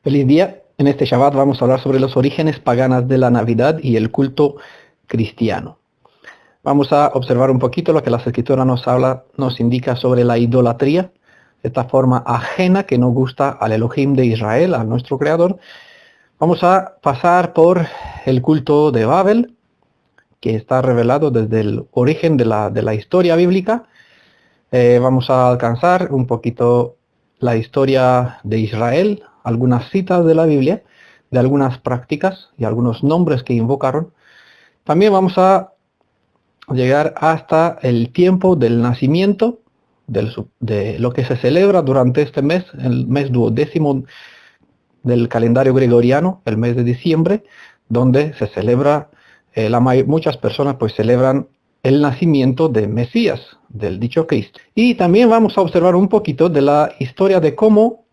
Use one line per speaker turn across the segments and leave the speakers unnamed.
Feliz día. En este Shabbat vamos a hablar sobre los orígenes paganos de la Navidad y el culto cristiano. Vamos a observar un poquito lo que las Escrituras nos indica sobre la idolatría, esta forma ajena que no gusta al Elohim de Israel, a nuestro Creador. Vamos a pasar por el culto de Babel, que está revelado desde el origen de la historia bíblica. Vamos a alcanzar un poquito la historia de Israel, algunas citas de la Biblia, de algunas prácticas y algunos nombres que invocaron. También vamos a llegar hasta el tiempo del nacimiento, de lo que se celebra durante este mes, el mes duodécimo del calendario gregoriano, el mes de diciembre, donde se celebra, muchas personas pues celebran el nacimiento de Mesías, del dicho Cristo. Y también vamos a observar un poquito de la historia de cómo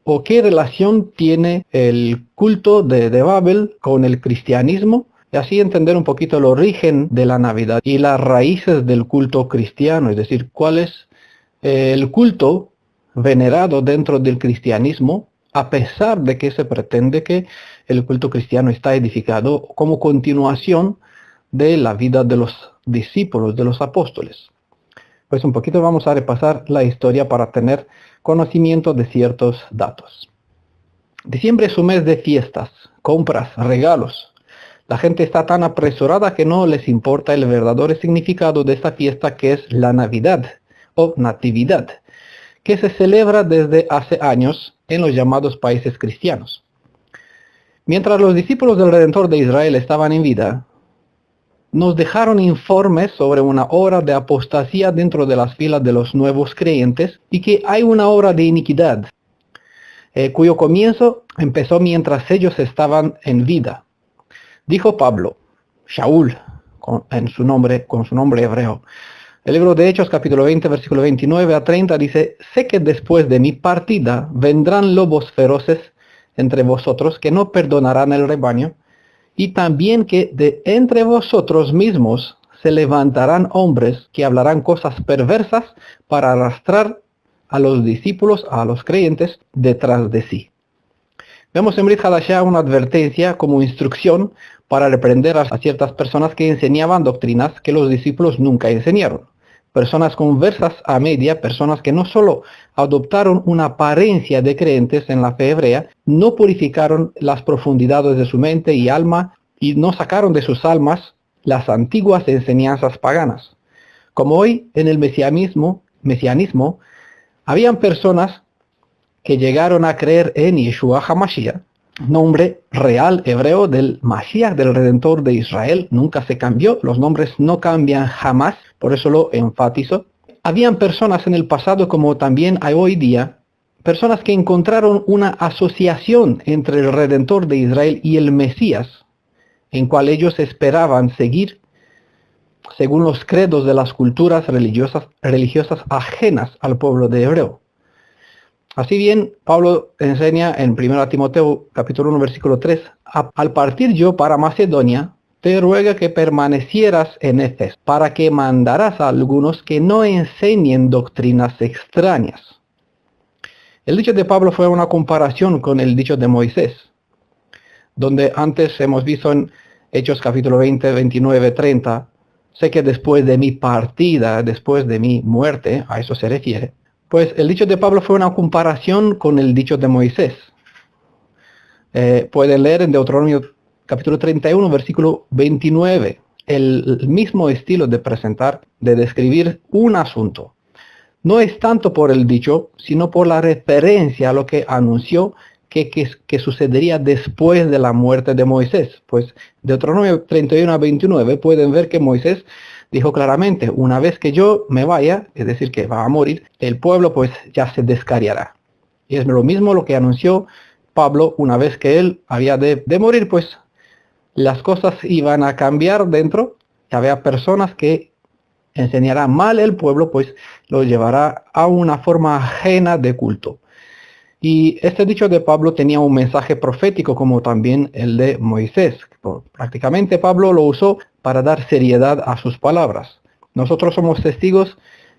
o qué relación tiene el culto de Babel con el cristianismo, y así entender un poquito el origen de la Navidad y las raíces del culto cristiano, es decir, cuál es el culto venerado dentro del cristianismo, a pesar de que se pretende que el culto cristiano está edificado como continuación de la vida de los discípulos, de los apóstoles. Pues un poquito vamos a repasar la historia para tener conocimiento de ciertos datos. Diciembre es un mes de fiestas, compras, regalos. La gente está tan apresurada que no les importa el verdadero significado de esta fiesta, que es la Navidad o Natividad, que se celebra desde hace años en los llamados países cristianos. Mientras los discípulos del Redentor de Israel estaban en vida, nos dejaron informes sobre una hora de apostasía dentro de las filas de los nuevos creyentes y que hay una hora de iniquidad, cuyo comienzo empezó mientras ellos estaban en vida. Dijo Pablo, Shaul, con su nombre hebreo. El libro de Hechos, capítulo 20, versículo 29 a 30, dice: sé que después de mi partida vendrán lobos feroces entre vosotros que no perdonarán el rebaño, y también que de entre vosotros mismos se levantarán hombres que hablarán cosas perversas para arrastrar a los discípulos, a los creyentes, detrás de sí. Vemos en Brit Hadashah una advertencia como instrucción para reprender a ciertas personas que enseñaban doctrinas que los discípulos nunca enseñaron. Personas conversas a media, personas que no solo adoptaron una apariencia de creyentes en la fe hebrea, no purificaron las profundidades de su mente y alma y no sacaron de sus almas las antiguas enseñanzas paganas. Como hoy en el mesianismo, habían personas que llegaron a creer en Yeshua HaMashiach, nombre real hebreo del Mashiach, del Redentor de Israel. Nunca se cambió, los nombres no cambian jamás, por eso lo enfatizo. Habían personas en el pasado, como también hay hoy día, personas que encontraron una asociación entre el Redentor de Israel y el Mesías, en cual ellos esperaban seguir según los credos de las culturas religiosas ajenas al pueblo de hebreo. Así bien, Pablo enseña en 1 Timoteo capítulo 1 versículo 3, al partir yo para Macedonia, te ruego que permanecieras en Éfeso, para que mandarás a algunos que no enseñen doctrinas extrañas. El dicho de Pablo fue una comparación con el dicho de Moisés, donde antes hemos visto en Hechos capítulo 20, 29, 30, sé que después de mi partida, después de mi muerte, a eso se refiere. Pues el dicho de Pablo fue una comparación con el dicho de Moisés. Pueden leer en Deuteronomio capítulo 31, versículo 29, el mismo estilo de presentar, de describir un asunto. No es tanto por el dicho, sino por la referencia a lo que anunció que sucedería después de la muerte de Moisés. Pues Deuteronomio 31 a 29 pueden ver que Moisés dijo claramente, una vez que yo me vaya, es decir, que va a morir, el pueblo pues ya se descarriará. Y es lo mismo lo que anunció Pablo una vez que él había de morir, pues las cosas iban a cambiar dentro. Había personas que enseñarán mal el pueblo, pues lo llevará a una forma ajena de culto. Y este dicho de Pablo tenía un mensaje profético como también el de Moisés. Prácticamente Pablo lo usó para dar seriedad a sus palabras. Nosotros somos testigos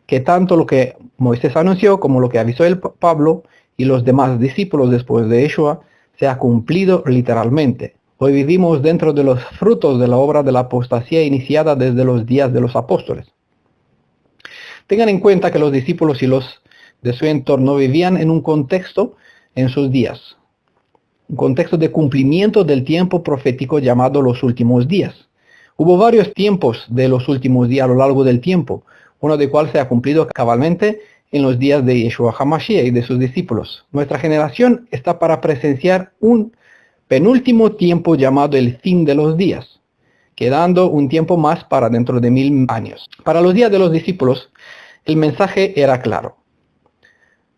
que tanto lo que Moisés anunció como lo que avisó el Pablo y los demás discípulos después de Yeshua se ha cumplido literalmente. Hoy vivimos dentro de los frutos de la obra de la apostasía iniciada desde los días de los apóstoles. Tengan en cuenta que los discípulos y los de su entorno vivían en un contexto en sus días, un contexto de cumplimiento del tiempo profético llamado los últimos días. Hubo varios tiempos de los últimos días a lo largo del tiempo, uno de cual se ha cumplido cabalmente en los días de Yeshua HaMashiach y de sus discípulos. Nuestra generación está para presenciar un penúltimo tiempo llamado el fin de los días, quedando un tiempo más para dentro de 1000 años. Para los días de los discípulos, el mensaje era claro.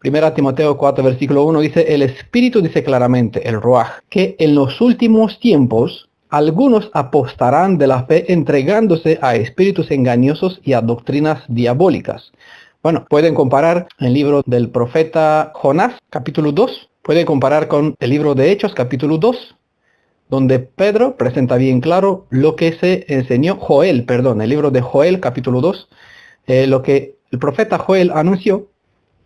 1 Timoteo 4, versículo 1 dice, el Espíritu dice claramente, el Ruach, que en los últimos tiempos algunos apostarán de la fe entregándose a espíritus engañosos y a doctrinas diabólicas. Bueno, pueden comparar el libro del profeta Jonás, capítulo 2, pueden comparar con el libro de Hechos, capítulo 2, donde Pedro presenta bien claro lo que se enseñó el libro de Joel, capítulo 2, lo que el profeta Joel anunció,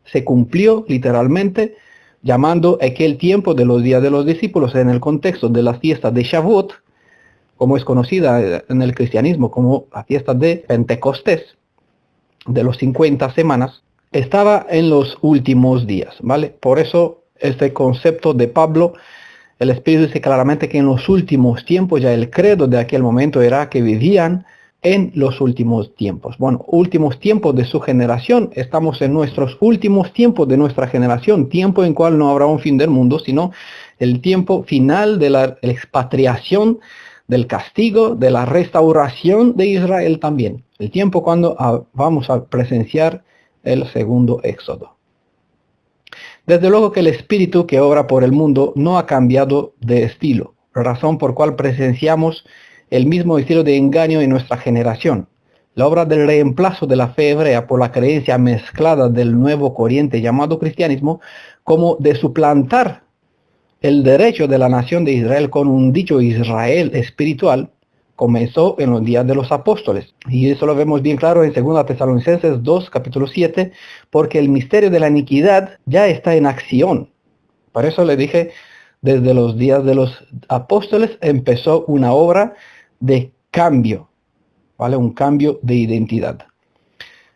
se cumplió literalmente, llamando aquel tiempo de los días de los discípulos en el contexto de la fiesta de Shavuot, como es conocida en el cristianismo como la fiesta de Pentecostés, de los 50 semanas, estaba en los últimos días, ¿vale? Por eso este concepto de Pablo, el Espíritu dice claramente que en los últimos tiempos, ya el credo de aquel momento era que vivían en los últimos tiempos. Bueno, últimos tiempos de su generación, estamos en nuestros últimos tiempos de nuestra generación, tiempo en cual no habrá un fin del mundo, sino el tiempo final de la expatriación, del castigo, de la restauración de Israel también. El tiempo cuando vamos a presenciar el segundo éxodo. Desde luego que el espíritu que obra por el mundo no ha cambiado de estilo, razón por cual presenciamos el mismo estilo de engaño en nuestra generación. La obra del reemplazo de la fe hebrea por la creencia mezclada del nuevo corriente llamado cristianismo, como de suplantar el derecho de la nación de Israel con un dicho Israel espiritual, comenzó en los días de los apóstoles. Y eso lo vemos bien claro en 2 Tesalonicenses 2, capítulo 7, porque el misterio de la iniquidad ya está en acción. Por eso le dije, desde los días de los apóstoles empezó una obra de cambio, ¿vale? Un cambio de identidad.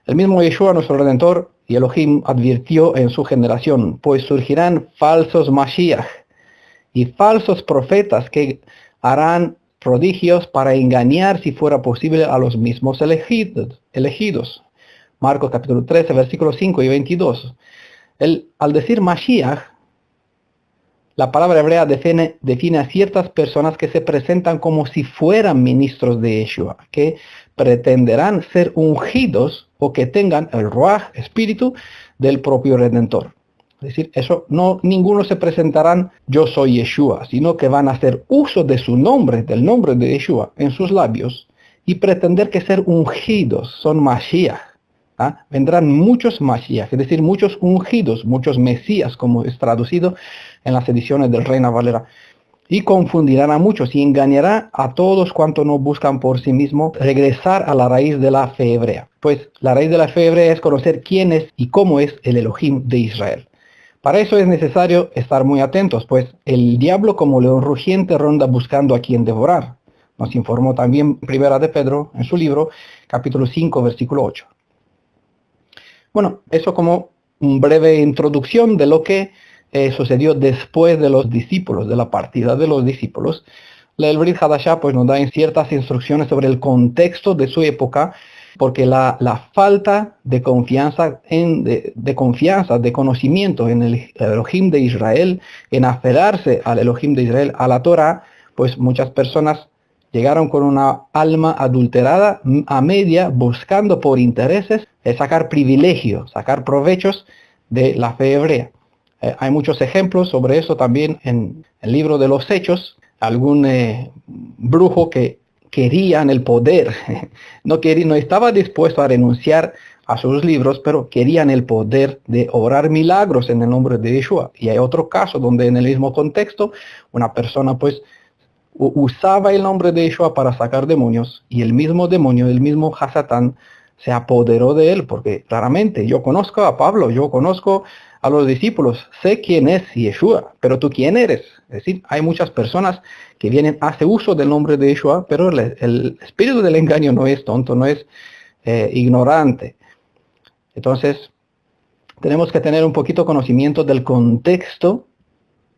El mismo Yeshua, nuestro Redentor, y Elohim advirtió en su generación, pues surgirán falsos Mashiach y falsos profetas que harán prodigios para engañar, si fuera posible, a los mismos elegidos. Marcos capítulo 13, versículos 5 y 22. Al decir Mashiach, la palabra hebrea define a ciertas personas que se presentan como si fueran ministros de Yeshua, que pretenderán ser ungidos o que tengan el Ruach, espíritu, del propio Redentor. Es decir, ninguno se presentarán, yo soy Yeshua, sino que van a hacer uso de su nombre, del nombre de Yeshua, en sus labios, y pretender que ser ungidos son Mashiach. Vendrán muchos Mashiach, es decir, muchos ungidos, muchos Mesías, como es traducido en las ediciones del Reina Valera, y confundirán a muchos y engañará a todos cuantos no buscan por sí mismos regresar a la raíz de la fe hebrea. Pues la raíz de la fe hebrea es conocer quién es y cómo es el Elohim de Israel. Para eso es necesario estar muy atentos, pues el diablo como león rugiente ronda buscando a quien devorar. Nos informó también Primera de Pedro en su libro, capítulo 5, versículo 8. Bueno, eso como una breve introducción de lo que sucedió después de los discípulos, de la partida de los discípulos. El Brit Hadashah pues nos da ciertas instrucciones sobre el contexto de su época, porque la falta de confianza, de conocimiento en el Elohim de Israel, en aferrarse al Elohim de Israel, a la Torah, pues muchas personas llegaron con una alma adulterada a media, buscando por intereses sacar privilegios, sacar provechos de la fe hebrea. Hay muchos ejemplos sobre eso también en el libro de los Hechos. Algún brujo que querían el poder, no estaba dispuesto a renunciar a sus libros, pero querían el poder de obrar milagros en el nombre de Yeshua. Y hay otro caso donde en el mismo contexto una persona pues usaba el nombre de Yeshua para sacar demonios y el mismo demonio, el mismo Hasatán, se apoderó de él, porque claramente yo conozco a Pablo, yo conozco a los discípulos, sé quién es Yeshua, pero tú quién eres. Es decir, hay muchas personas que vienen, hace uso del nombre de Yeshua, pero el espíritu del engaño no es tonto, no es ignorante. Entonces, tenemos que tener un poquito conocimiento del contexto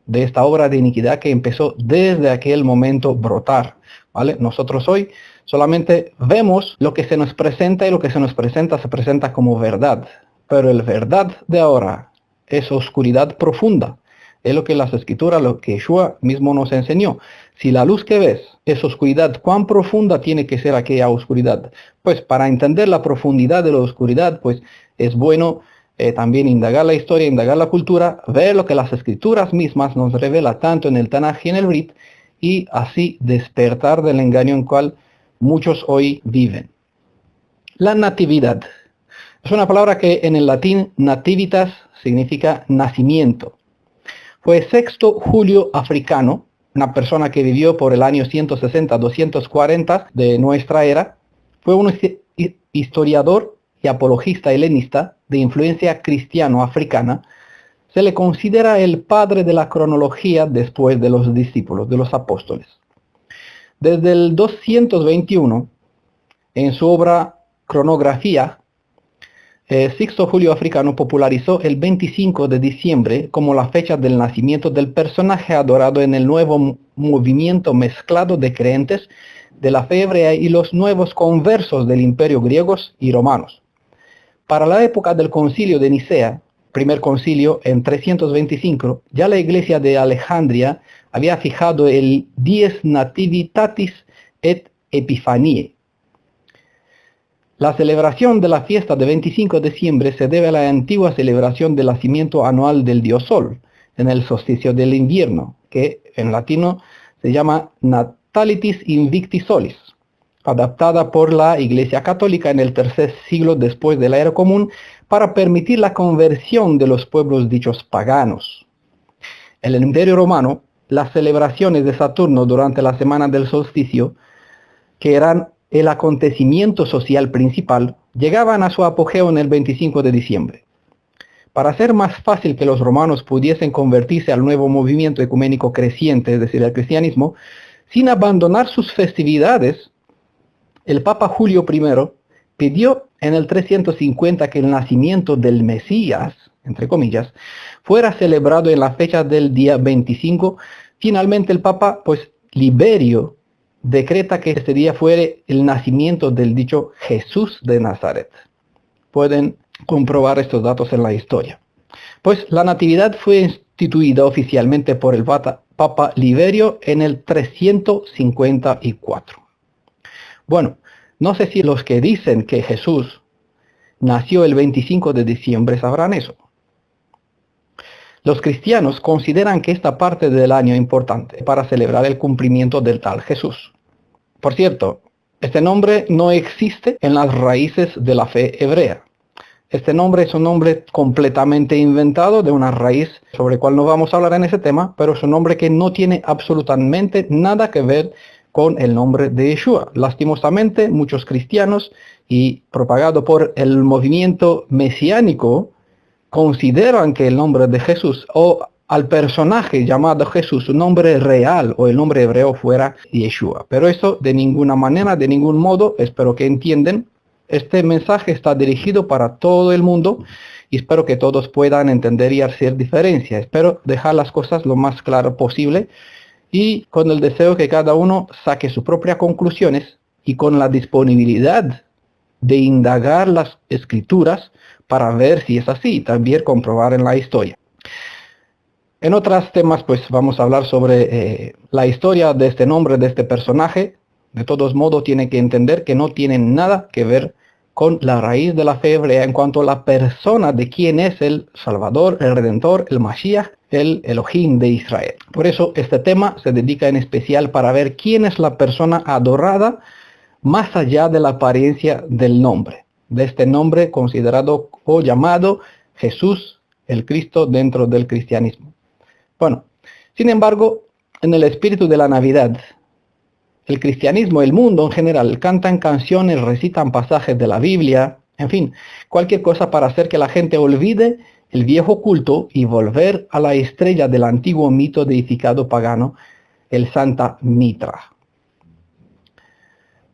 de esta obra de iniquidad que empezó desde aquel momento brotar, ¿vale? Nosotros hoy solamente vemos lo que se nos presenta y lo que se nos presenta se presenta como verdad, pero el verdad de ahora es oscuridad profunda. Es lo que las escrituras, lo que Yeshua mismo nos enseñó. Si la luz que ves es oscuridad, ¿cuán profunda tiene que ser aquella oscuridad? Pues para entender la profundidad de la oscuridad, pues es bueno también indagar la historia, indagar la cultura, ver lo que las escrituras mismas nos revela tanto en el Tanaj y en el Brit, y así despertar del engaño en cual muchos hoy viven. La natividad es una palabra que en el latín nativitas significa nacimiento. Fue Sexto Julio Africano, una persona que vivió por el año 160-240 de nuestra era. Fue un historiador y apologista helenista de influencia cristiano-africana. Se le considera el padre de la cronología después de los discípulos, de los apóstoles. Desde el 221, en su obra Cronografía, Sixto Julio Africano popularizó el 25 de diciembre como la fecha del nacimiento del personaje adorado en el nuevo movimiento mezclado de creyentes de la fe hebrea y los nuevos conversos del imperio griegos y romanos. Para la época del concilio de Nicea, primer concilio en 325, ya la iglesia de Alejandría había fijado el dies nativitatis et Epiphaniae. La celebración de la fiesta de 25 de diciembre se debe a la antigua celebración del nacimiento anual del dios Sol, en el solsticio del invierno, que en latino se llama Natalitis Invicti Solis, adaptada por la Iglesia Católica en el tercer siglo después de la era común para permitir la conversión de los pueblos dichos paganos. En el Imperio Romano, las celebraciones de Saturno durante la semana del solsticio, que eran el acontecimiento social principal, llegaban a su apogeo en el 25 de diciembre. Para hacer más fácil que los romanos pudiesen convertirse al nuevo movimiento ecuménico creciente, es decir, el cristianismo, sin abandonar sus festividades, el Papa Julio I pidió en el 350 que el nacimiento del Mesías, entre comillas, fuera celebrado en la fecha del día 25. Finalmente el Papa, Liberio, decreta que este día fuere el nacimiento del dicho Jesús de Nazaret. Pueden comprobar estos datos en la historia. Pues la natividad fue instituida oficialmente por el Papa Liberio en el 354. Bueno, no sé si los que dicen que Jesús nació el 25 de diciembre sabrán eso. Los cristianos consideran que esta parte del año es importante para celebrar el cumplimiento del tal Jesús. Por cierto, este nombre no existe en las raíces de la fe hebrea. Este nombre es un nombre completamente inventado de una raíz sobre la cual no vamos a hablar en ese tema, pero es un nombre que no tiene absolutamente nada que ver con el nombre de Yeshua. Lastimosamente, muchos cristianos y propagado por el movimiento mesiánico consideran que el nombre de Jesús o al personaje llamado Jesús, su nombre real o el nombre hebreo fuera Yeshua. Pero eso de ninguna manera, de ningún modo, espero que entiendan. Este mensaje está dirigido para todo el mundo y espero que todos puedan entender y hacer diferencia. Espero dejar las cosas lo más claro posible y con el deseo que cada uno saque sus propias conclusiones y con la disponibilidad de indagar las escrituras para ver si es así y también comprobar en la historia. En otros temas, vamos a hablar sobre la historia de este nombre, de este personaje. De todos modos, tiene que entender que no tiene nada que ver con la raíz de la fe hebrea en cuanto a la persona de quién es el Salvador, el Redentor, el Mashiach, el Elohim de Israel. Por eso este tema se dedica en especial para ver quién es la persona adorada más allá de la apariencia del nombre, de este nombre considerado o llamado Jesús, el Cristo dentro del cristianismo. Bueno, sin embargo, en el espíritu de la Navidad, el cristianismo, el mundo en general, cantan canciones, recitan pasajes de la Biblia, en fin, cualquier cosa para hacer que la gente olvide el viejo culto y volver a la estrella del antiguo mito deificado pagano, el Santa Mitra.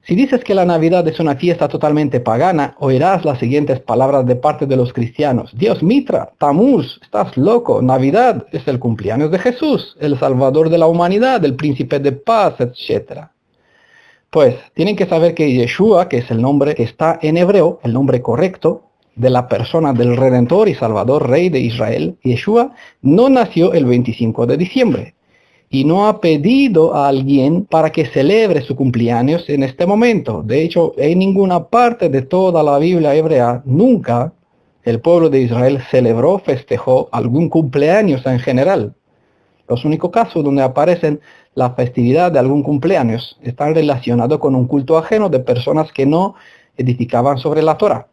Si dices que la Navidad es una fiesta totalmente pagana, oirás las siguientes palabras de parte de los cristianos. Dios Mitra, Tamuz, estás loco. Navidad es el cumpleaños de Jesús, el Salvador de la humanidad, el Príncipe de paz, etc. Pues tienen que saber que Yeshua, que es el nombre que está en hebreo, el nombre correcto de la persona del Redentor y Salvador, Rey de Israel, Yeshua, no nació el 25 de diciembre. Y no ha pedido a alguien para que celebre su cumpleaños en este momento. De hecho, en ninguna parte de toda la Biblia hebrea, nunca el pueblo de Israel celebró, festejó algún cumpleaños en general. Los únicos casos donde aparecen la festividad de algún cumpleaños están relacionados con un culto ajeno de personas que no edificaban sobre la Torah.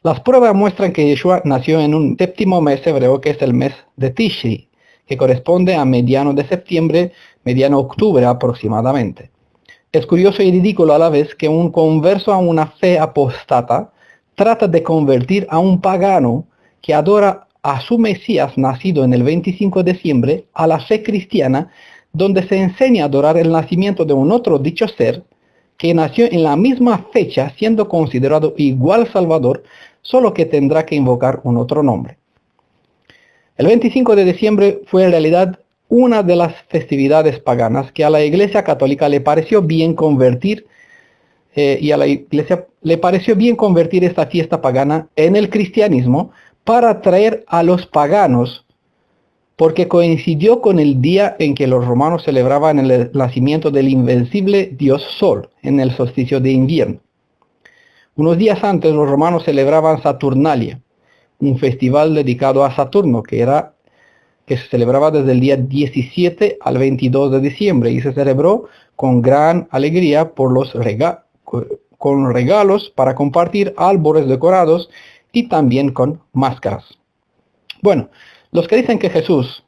Las pruebas muestran que Yeshua nació en un séptimo mes hebreo, que es el mes de Tishri, que corresponde a mediano de septiembre, mediano octubre aproximadamente. Es curioso y ridículo a la vez que un converso a una fe apóstata trata de convertir a un pagano que adora a su Mesías nacido en el 25 de diciembre a la fe cristiana, donde se enseña a adorar el nacimiento de un otro dicho ser que nació en la misma fecha siendo considerado igual Salvador, solo que tendrá que invocar un otro nombre. El 25 de diciembre fue en realidad una de las festividades paganas que a la Iglesia Católica le pareció bien convertir esta fiesta pagana en el cristianismo para atraer a los paganos, porque coincidió con el día en que los romanos celebraban el nacimiento del invencible dios Sol en el solsticio de invierno. Unos días antes los romanos celebraban Saturnalia, un festival dedicado a Saturno que se celebraba desde el día 17 al 22 de diciembre y se celebró con gran alegría con regalos para compartir, árboles decorados y también con máscaras. Bueno, los que dicen que Jesús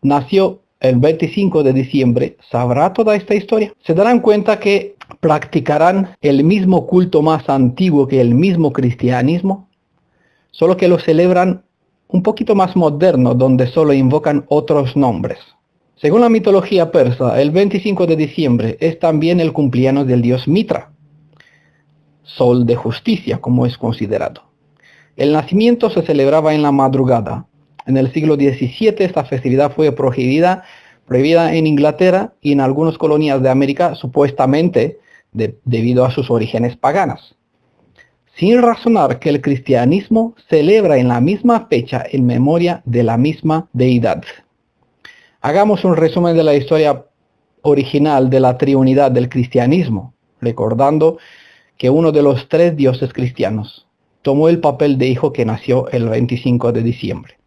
nació el 25 de diciembre, ¿sabrá toda esta historia? Se darán cuenta que practicarán el mismo culto más antiguo que el mismo cristianismo, solo que lo celebran un poquito más moderno, donde solo invocan otros nombres. Según la mitología persa, el 25 de diciembre es también el cumpleaños del dios Mitra, sol de justicia, como es considerado. El nacimiento se celebraba en la madrugada. En el siglo XVII esta festividad fue prohibida en Inglaterra y en algunas colonias de América, supuestamente debido a sus orígenes paganas, sin razonar que el cristianismo celebra en la misma fecha en memoria de la misma deidad. Hagamos un resumen de la historia original de la triunidad del cristianismo, recordando que uno de los tres dioses cristianos tomó el papel de hijo que nació el 25 de diciembre.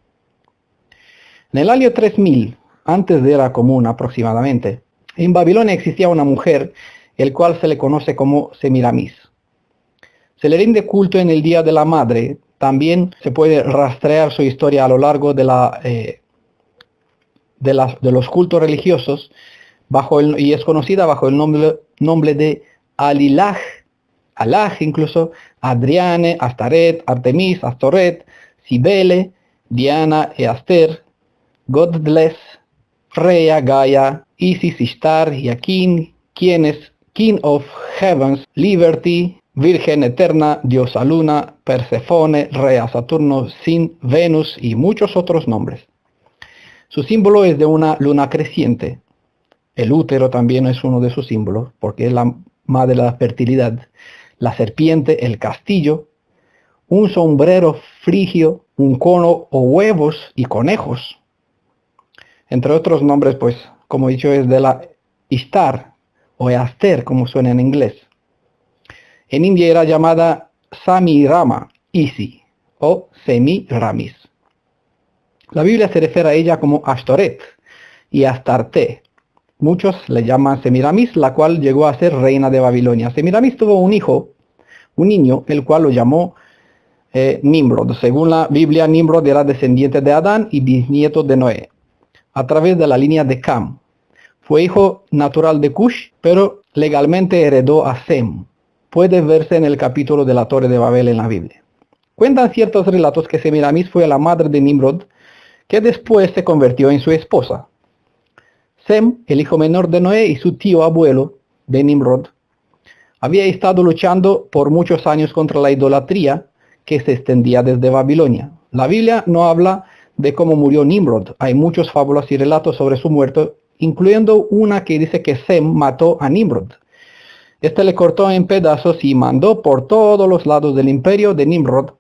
En el año 3000, antes de Era Común aproximadamente, en Babilonia existía una mujer, el cual se le conoce como Semiramis. Se le rinde culto en el Día de la Madre. También se puede rastrear su historia a lo largo de los cultos religiosos y es conocida bajo el nombre de Alilaj, Alaj incluso, Adriane, Astaret, Artemis, Astoret, Cibele, Diana y Aster, Godless, Rea, Gaia, Isis, Ishtar, Yaquín, King of Heavens, Liberty, Virgen Eterna, Diosa Luna, Persefone, Rea Saturno, Sin, Venus y muchos otros nombres. Su símbolo es de una luna creciente. El útero también es uno de sus símbolos, porque es la madre de la fertilidad. La serpiente, el castillo, un sombrero frigio, un cono o huevos y conejos. Entre otros nombres, pues, como he dicho, es de la Ishtar o Aster, como suena en inglés. En India era llamada Samirama, Isi o Semiramis. La Biblia se refiere a ella como Ashtoret y Astarte. Muchos le llaman Semiramis, la cual llegó a ser reina de Babilonia. Semiramis tuvo un niño, el cual lo llamó Nimrod. Según la Biblia, Nimrod era descendiente de Adán y bisnieto de Noé, a través de la línea de Cam. Fue hijo natural de Cush, pero legalmente heredó a Sem. Puede verse en el capítulo de la Torre de Babel en la Biblia. Cuentan ciertos relatos que Semiramis fue la madre de Nimrod, que después se convirtió en su esposa. Sem, el hijo menor de Noé y su tío abuelo de Nimrod, había estado luchando por muchos años contra la idolatría que se extendía desde Babilonia. La Biblia no habla de cómo murió Nimrod. Hay muchas fábulas y relatos sobre su muerte, incluyendo una que dice que Sem mató a Nimrod. Este le cortó en pedazos y mandó por todos los lados del imperio de Nimrod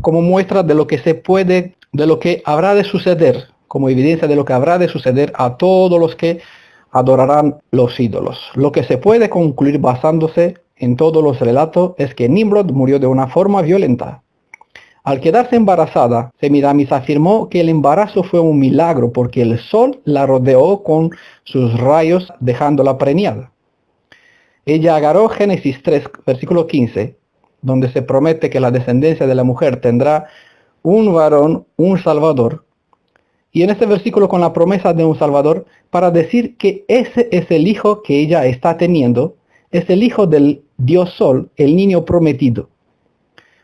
como muestra de lo que habrá de suceder, como evidencia de lo que habrá de suceder a todos los que adorarán los ídolos. Lo que se puede concluir basándose en todos los relatos es que Nimrod murió de una forma violenta. Al quedarse embarazada, Semiramis afirmó que el embarazo fue un milagro porque el sol la rodeó con sus rayos dejándola preñada. Ella agarró Génesis 3, versículo 15, donde se promete que la descendencia de la mujer tendrá un varón, un salvador, y en este versículo con la promesa de un salvador, para decir que ese es el hijo que ella está teniendo, es el hijo del dios Sol, el niño prometido.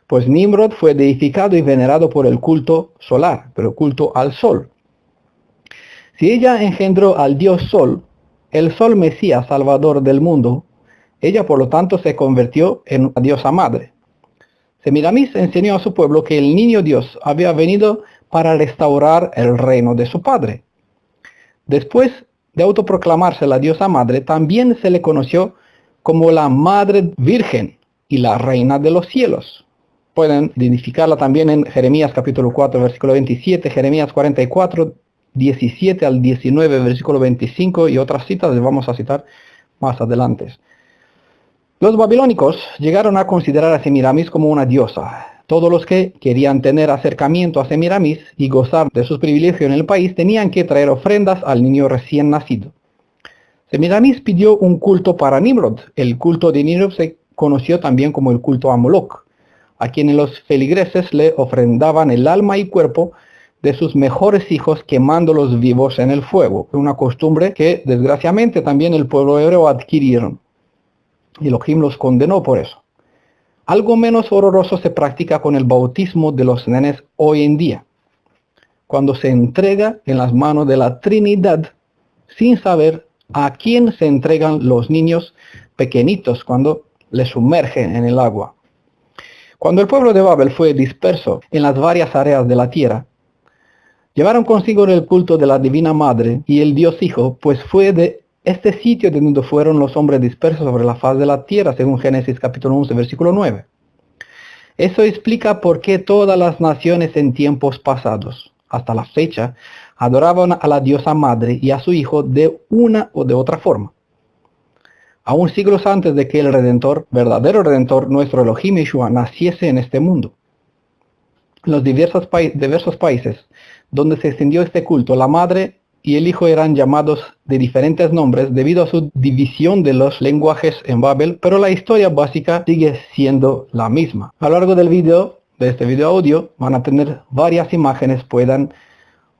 Pues Nimrod fue deificado y venerado por el culto solar, pero el culto al sol. Si ella engendró al dios Sol, el Sol Mesías, salvador del mundo, ella por lo tanto se convirtió en una diosa madre. Semiramis enseñó a su pueblo que el niño Dios había venido para restaurar el reino de su padre. Después de autoproclamarse la diosa madre, también se le conoció como la Madre Virgen y la Reina de los cielos. Pueden identificarla también en Jeremías capítulo 4, versículo 27, Jeremías 44, 17 al 19, versículo 25 y otras citas les vamos a citar más adelante. Los babilónicos llegaron a considerar a Semiramis como una diosa. Todos los que querían tener acercamiento a Semiramis y gozar de sus privilegios en el país tenían que traer ofrendas al niño recién nacido. Semiramis pidió un culto para Nimrod. El culto de Nimrod se conoció también como el culto a Moloch, a quienes los feligreses le ofrendaban el alma y cuerpo de sus mejores hijos quemándolos vivos en el fuego. Una costumbre que desgraciadamente también el pueblo hebreo adquirieron. Y Elohim los condenó por eso. Algo menos horroroso se practica con el bautismo de los nenes hoy en día, cuando se entrega en las manos de la Trinidad sin saber a quién se entregan los niños pequeñitos cuando les sumergen en el agua. Cuando el pueblo de Babel fue disperso en las varias áreas de la tierra, llevaron consigo el culto de la Divina Madre y el Dios Hijo, pues fue de este sitio de donde fueron los hombres dispersos sobre la faz de la tierra, según Génesis capítulo 11, versículo 9. Eso explica por qué todas las naciones en tiempos pasados, hasta la fecha, adoraban a la diosa madre y a su hijo de una o de otra forma. Aún siglos antes de que el Redentor, verdadero Redentor, nuestro Elohim Yeshua, naciese en este mundo. En los diversos países donde se extendió este culto, la madre y el hijo eran llamados de diferentes nombres debido a su división de los lenguajes en Babel, pero la historia básica sigue siendo la misma. A lo largo del video, de este video audio, van a tener varias imágenes, puedan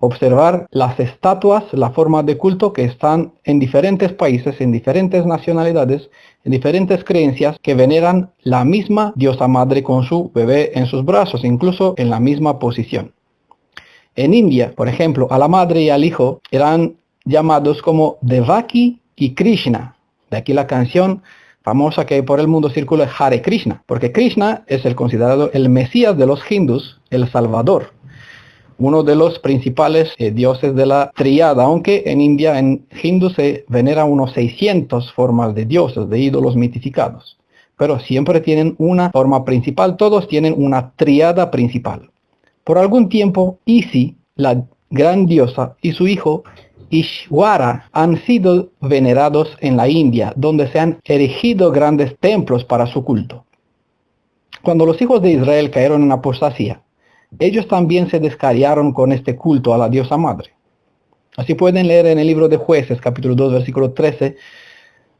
observar las estatuas, la forma de culto que están en diferentes países, en diferentes nacionalidades, en diferentes creencias que veneran la misma diosa madre con su bebé en sus brazos, incluso en la misma posición. En India, por ejemplo, a la madre y al hijo eran llamados como Devaki y Krishna. De aquí la canción famosa que por el mundo circula, Hare Krishna, porque Krishna es el considerado el Mesías de los hindús, el Salvador, uno de los principales dioses de la tríada, aunque en India, en hindú, se venera unos 600 formas de dioses, de ídolos mitificados, pero siempre tienen una forma principal, todos tienen una tríada principal. Por algún tiempo, Isi, la gran diosa, y su hijo Ishwara han sido venerados en la India, donde se han erigido grandes templos para su culto. Cuando los hijos de Israel cayeron en apostasía, ellos también se descarriaron con este culto a la diosa madre. Así pueden leer en el libro de Jueces, capítulo 2, versículo 13,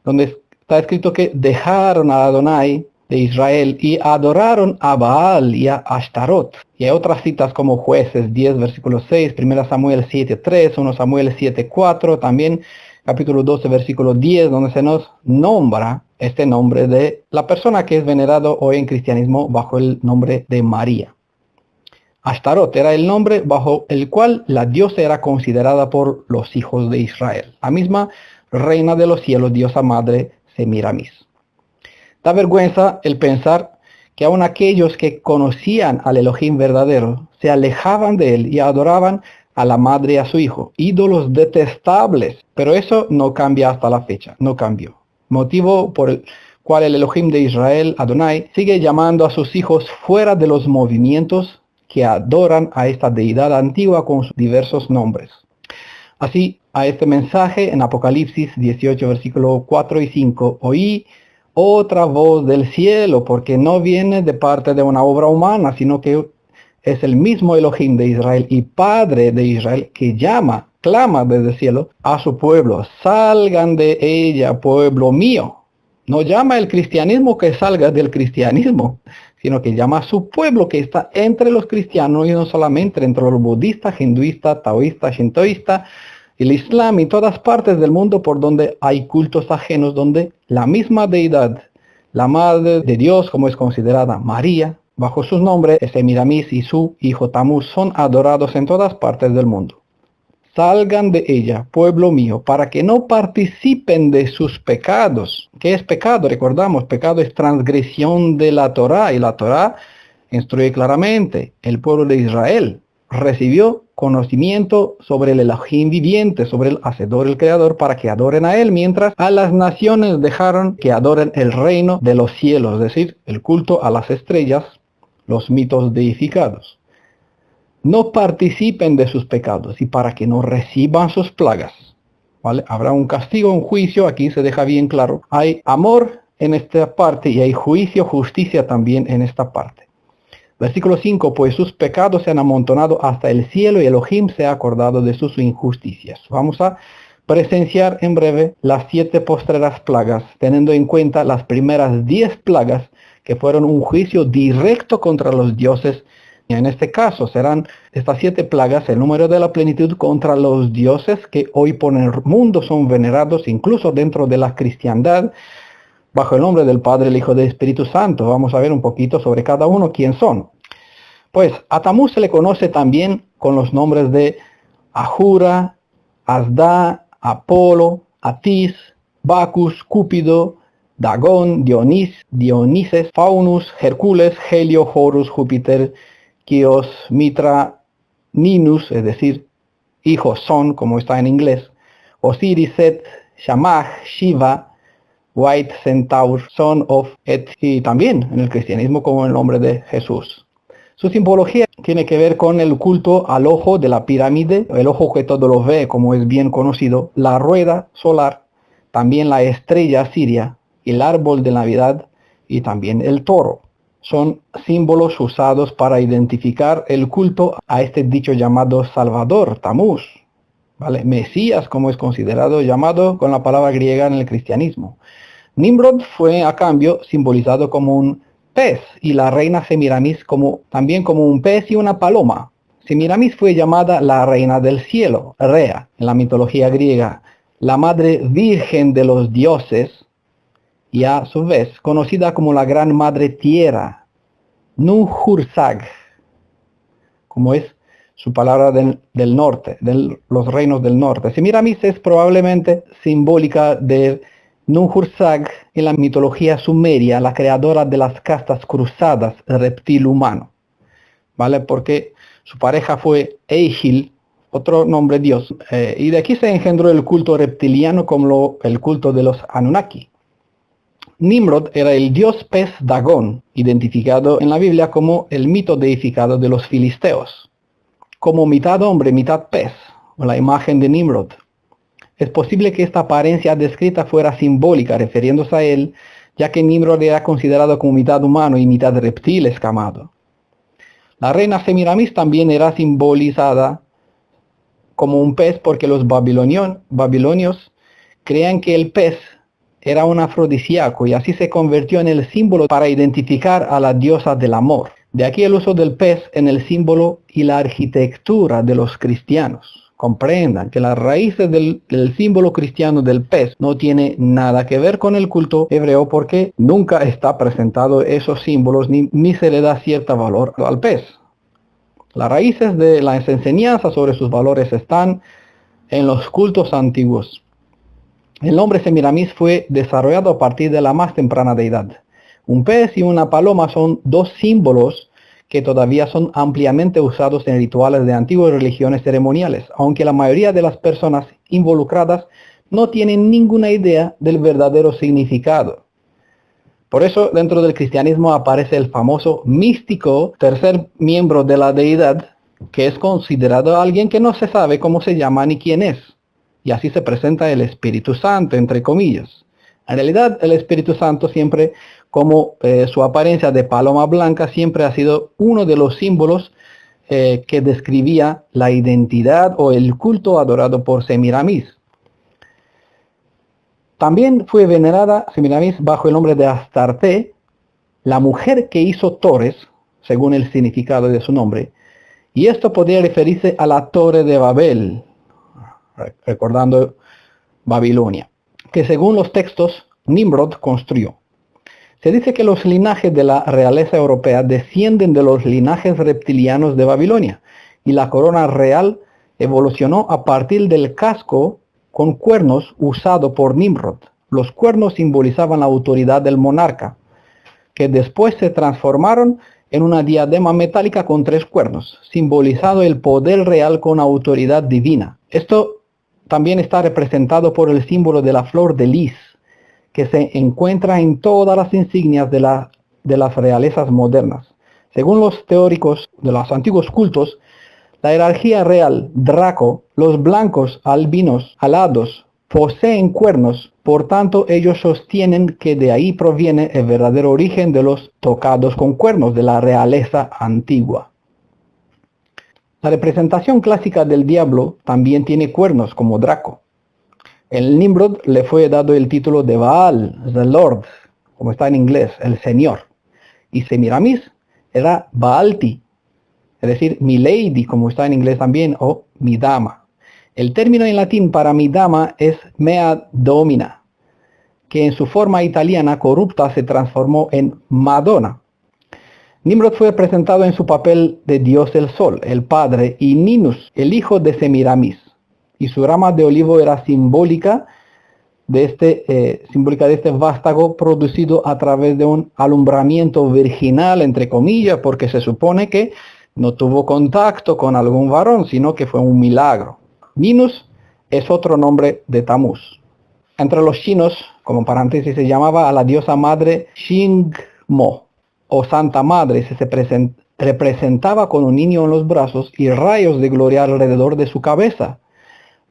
donde está escrito que dejaron a Adonai de Israel y adoraron a Baal y a Ashtarot. Y hay otras citas como Jueces 10, versículo 6, 1 Samuel 7, 3, 1 Samuel 7, 4, también capítulo 12, versículo 10, donde se nos nombra este nombre de la persona que es venerado hoy en cristianismo bajo el nombre de María. Ashtarot era el nombre bajo el cual la diosa era considerada por los hijos de Israel, la misma reina de los cielos, diosa madre Semiramis. Da vergüenza el pensar que aun aquellos que conocían al Elohim verdadero se alejaban de él y adoraban a la madre y a su hijo, ídolos detestables. Pero eso no cambia hasta la fecha, no cambió. Motivo por el cual el Elohim de Israel, Adonai, sigue llamando a sus hijos fuera de los movimientos que adoran a esta deidad antigua con sus diversos nombres. Así, a este mensaje en Apocalipsis 18, versículos 4 y 5, oí otra voz del cielo, porque no viene de parte de una obra humana, sino que es el mismo Elohim de Israel y Padre de Israel que clama desde el cielo a su pueblo: salgan de ella, pueblo mío. No llama el cristianismo que salga del cristianismo, sino que llama a su pueblo que está entre los cristianos y no solamente entre los budistas, hinduistas, taoístas, shintoístas, el islam y todas partes del mundo por donde hay cultos ajenos, donde la misma deidad, la madre de Dios, como es considerada María, bajo sus nombres, Semiramis y su hijo Tamuz, son adorados en todas partes del mundo. Salgan de ella, pueblo mío, para que no participen de sus pecados. ¿Qué es pecado? Recordamos, pecado es transgresión de la Torá, y la Torá instruye claramente: el pueblo de Israel recibió conocimiento sobre el Elohim viviente, sobre el Hacedor, el Creador, para que adoren a él, mientras a las naciones dejaron que adoren el reino de los cielos, es decir, el culto a las estrellas, los mitos deificados. No participen de sus pecados y para que no reciban sus plagas. ¿Vale? Habrá un castigo, un juicio, aquí se deja bien claro. Hay amor en esta parte y hay juicio, justicia también en esta parte. Versículo 5, pues sus pecados se han amontonado hasta el cielo y Elohim se ha acordado de sus injusticias. Vamos a presenciar en breve las 7 postreras plagas, teniendo en cuenta las primeras 10 plagas que fueron un juicio directo contra los dioses. Y en este caso serán estas 7 plagas el número de la plenitud contra los dioses que hoy por el mundo son venerados, incluso dentro de la cristiandad, bajo el nombre del Padre, el Hijo y del Espíritu Santo. Vamos a ver un poquito sobre cada uno quién son. Pues a Tamuz se le conoce también con los nombres de Ahura, Asdá, Apolo, Atis, Bacus, Cúpido, Dagón, Dionises, Faunus, Hércules, Helio, Horus, Júpiter, Kios, Mitra, Ninus, es decir, hijos son, como está en inglés, Osiris, Set, Shamash, Shiva, White Centaur, Son of Et, y también en el cristianismo como el nombre de Jesús. Su simbología tiene que ver con el culto al ojo de la pirámide, el ojo que todo lo ve, como es bien conocido, la rueda solar, también la estrella siria, el árbol de Navidad y también el toro. Son símbolos usados para identificar el culto a este dicho llamado Salvador, Tamuz, ¿vale? Mesías, como es considerado, llamado con la palabra griega en el cristianismo. Nimrod fue a cambio simbolizado como un pez y la reina Semiramis también como un pez y una paloma. Semiramis fue llamada la reina del cielo, Rea, en la mitología griega, la madre virgen de los dioses, y a su vez conocida como la gran madre tierra, Nuhursag, como es su palabra del norte, de los reinos del norte. Semiramis es probablemente simbólica de Nuhursag en la mitología sumeria, la creadora de las castas cruzadas, el reptil humano, ¿vale? Porque su pareja fue Eigil, otro nombre dios, y de aquí se engendró el culto reptiliano como el culto de los Anunnaki. Nimrod era el dios pez Dagón, identificado en la Biblia como el mito deificado de los filisteos, como mitad hombre, mitad pez, o la imagen de Nimrod. Es posible que esta apariencia descrita fuera simbólica, refiriéndose a él, ya que Nimrod era considerado como mitad humano y mitad reptil escamado. La reina Semiramis también era simbolizada como un pez porque los babilonios creían que el pez era un afrodisíaco y así se convirtió en el símbolo para identificar a la diosa del amor. De aquí el uso del pez en el símbolo y la arquitectura de los cristianos. comprendan que las raíces del símbolo cristiano del pez no tiene nada que ver con el culto hebreo, porque nunca está presentado esos símbolos ni se le da cierto valor al pez. Las raíces de las enseñanzas sobre sus valores están en los cultos antiguos. El nombre Semiramis fue desarrollado a partir de la más temprana deidad. Un pez y una paloma son dos símbolos que todavía son ampliamente usados en rituales de antiguas religiones ceremoniales, aunque la mayoría de las personas involucradas no tienen ninguna idea del verdadero significado. Por eso, dentro del cristianismo aparece el famoso místico, tercer miembro de la deidad, que es considerado alguien que no se sabe cómo se llama ni quién es. Y así se presenta el Espíritu Santo, entre comillas. En realidad, el Espíritu Santo siempre, como su apariencia de paloma blanca, siempre ha sido uno de los símbolos que describía la identidad o el culto adorado por Semiramis. También fue venerada Semiramis bajo el nombre de Astarte, la mujer que hizo torres, según el significado de su nombre, y esto podría referirse a la Torre de Babel, recordando Babilonia, que según los textos Nimrod construyó. Se dice que los linajes de la realeza europea descienden de los linajes reptilianos de Babilonia, y la corona real evolucionó a partir del casco con cuernos usado por Nimrod. Los cuernos simbolizaban la autoridad del monarca, que después se transformaron en una diadema metálica con 3 cuernos, simbolizando el poder real con autoridad divina. Esto también está representado por el símbolo de la flor de lis, que se encuentra en todas las insignias de las realezas modernas. Según los teóricos de los antiguos cultos, la jerarquía real, Draco, los blancos, albinos, alados, poseen cuernos, por tanto ellos sostienen que de ahí proviene el verdadero origen de los tocados con cuernos de la realeza antigua. La representación clásica del diablo también tiene cuernos como Draco. El Nimrod le fue dado el título de Baal, the Lord, como está en inglés, el Señor. Y Semiramis era Baalti, es decir, mi lady, como está en inglés también, o mi dama. El término en latín para mi dama es mea domina, que en su forma italiana corrupta se transformó en Madonna. Nimrod fue presentado en su papel de Dios el Sol, el padre, y Ninus, el hijo de Semiramis. Y su rama de olivo era simbólica de este vástago producido a través de un alumbramiento virginal, entre comillas, porque se supone que no tuvo contacto con algún varón, sino que fue un milagro. Ninus es otro nombre de Tamuz. Entre los chinos, como paréntesis, se llamaba a la diosa madre Xingmo, o Santa Madre. Se representaba con un niño en los brazos y rayos de gloria alrededor de su cabeza.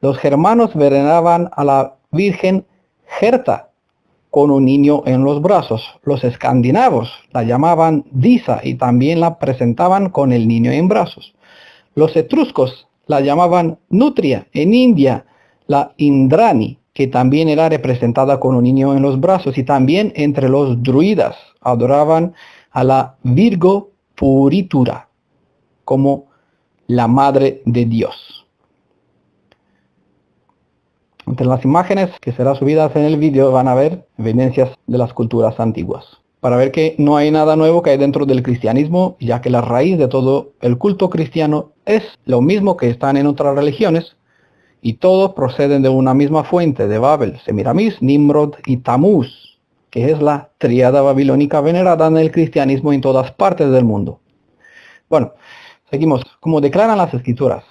Los germanos veneraban a la Virgen Gerta con un niño en los brazos. Los escandinavos la llamaban Disa y también la presentaban con el niño en brazos. Los etruscos la llamaban Nutria. En India, la Indrani, que también era representada con un niño en los brazos. Y también entre los druidas adoraban a la Virgo Puritura como la madre de Dios. Entre las imágenes que serán subidas en el vídeo van a ver evidencias de las culturas antiguas. Para ver que no hay nada nuevo que hay dentro del cristianismo, ya que la raíz de todo el culto cristiano es lo mismo que están en otras religiones, y todos proceden de una misma fuente, de Babel, Semiramis, Nimrod y Tamuz, que es la tríada babilónica venerada en el cristianismo en todas partes del mundo. Bueno, seguimos. Como declaran las escrituras,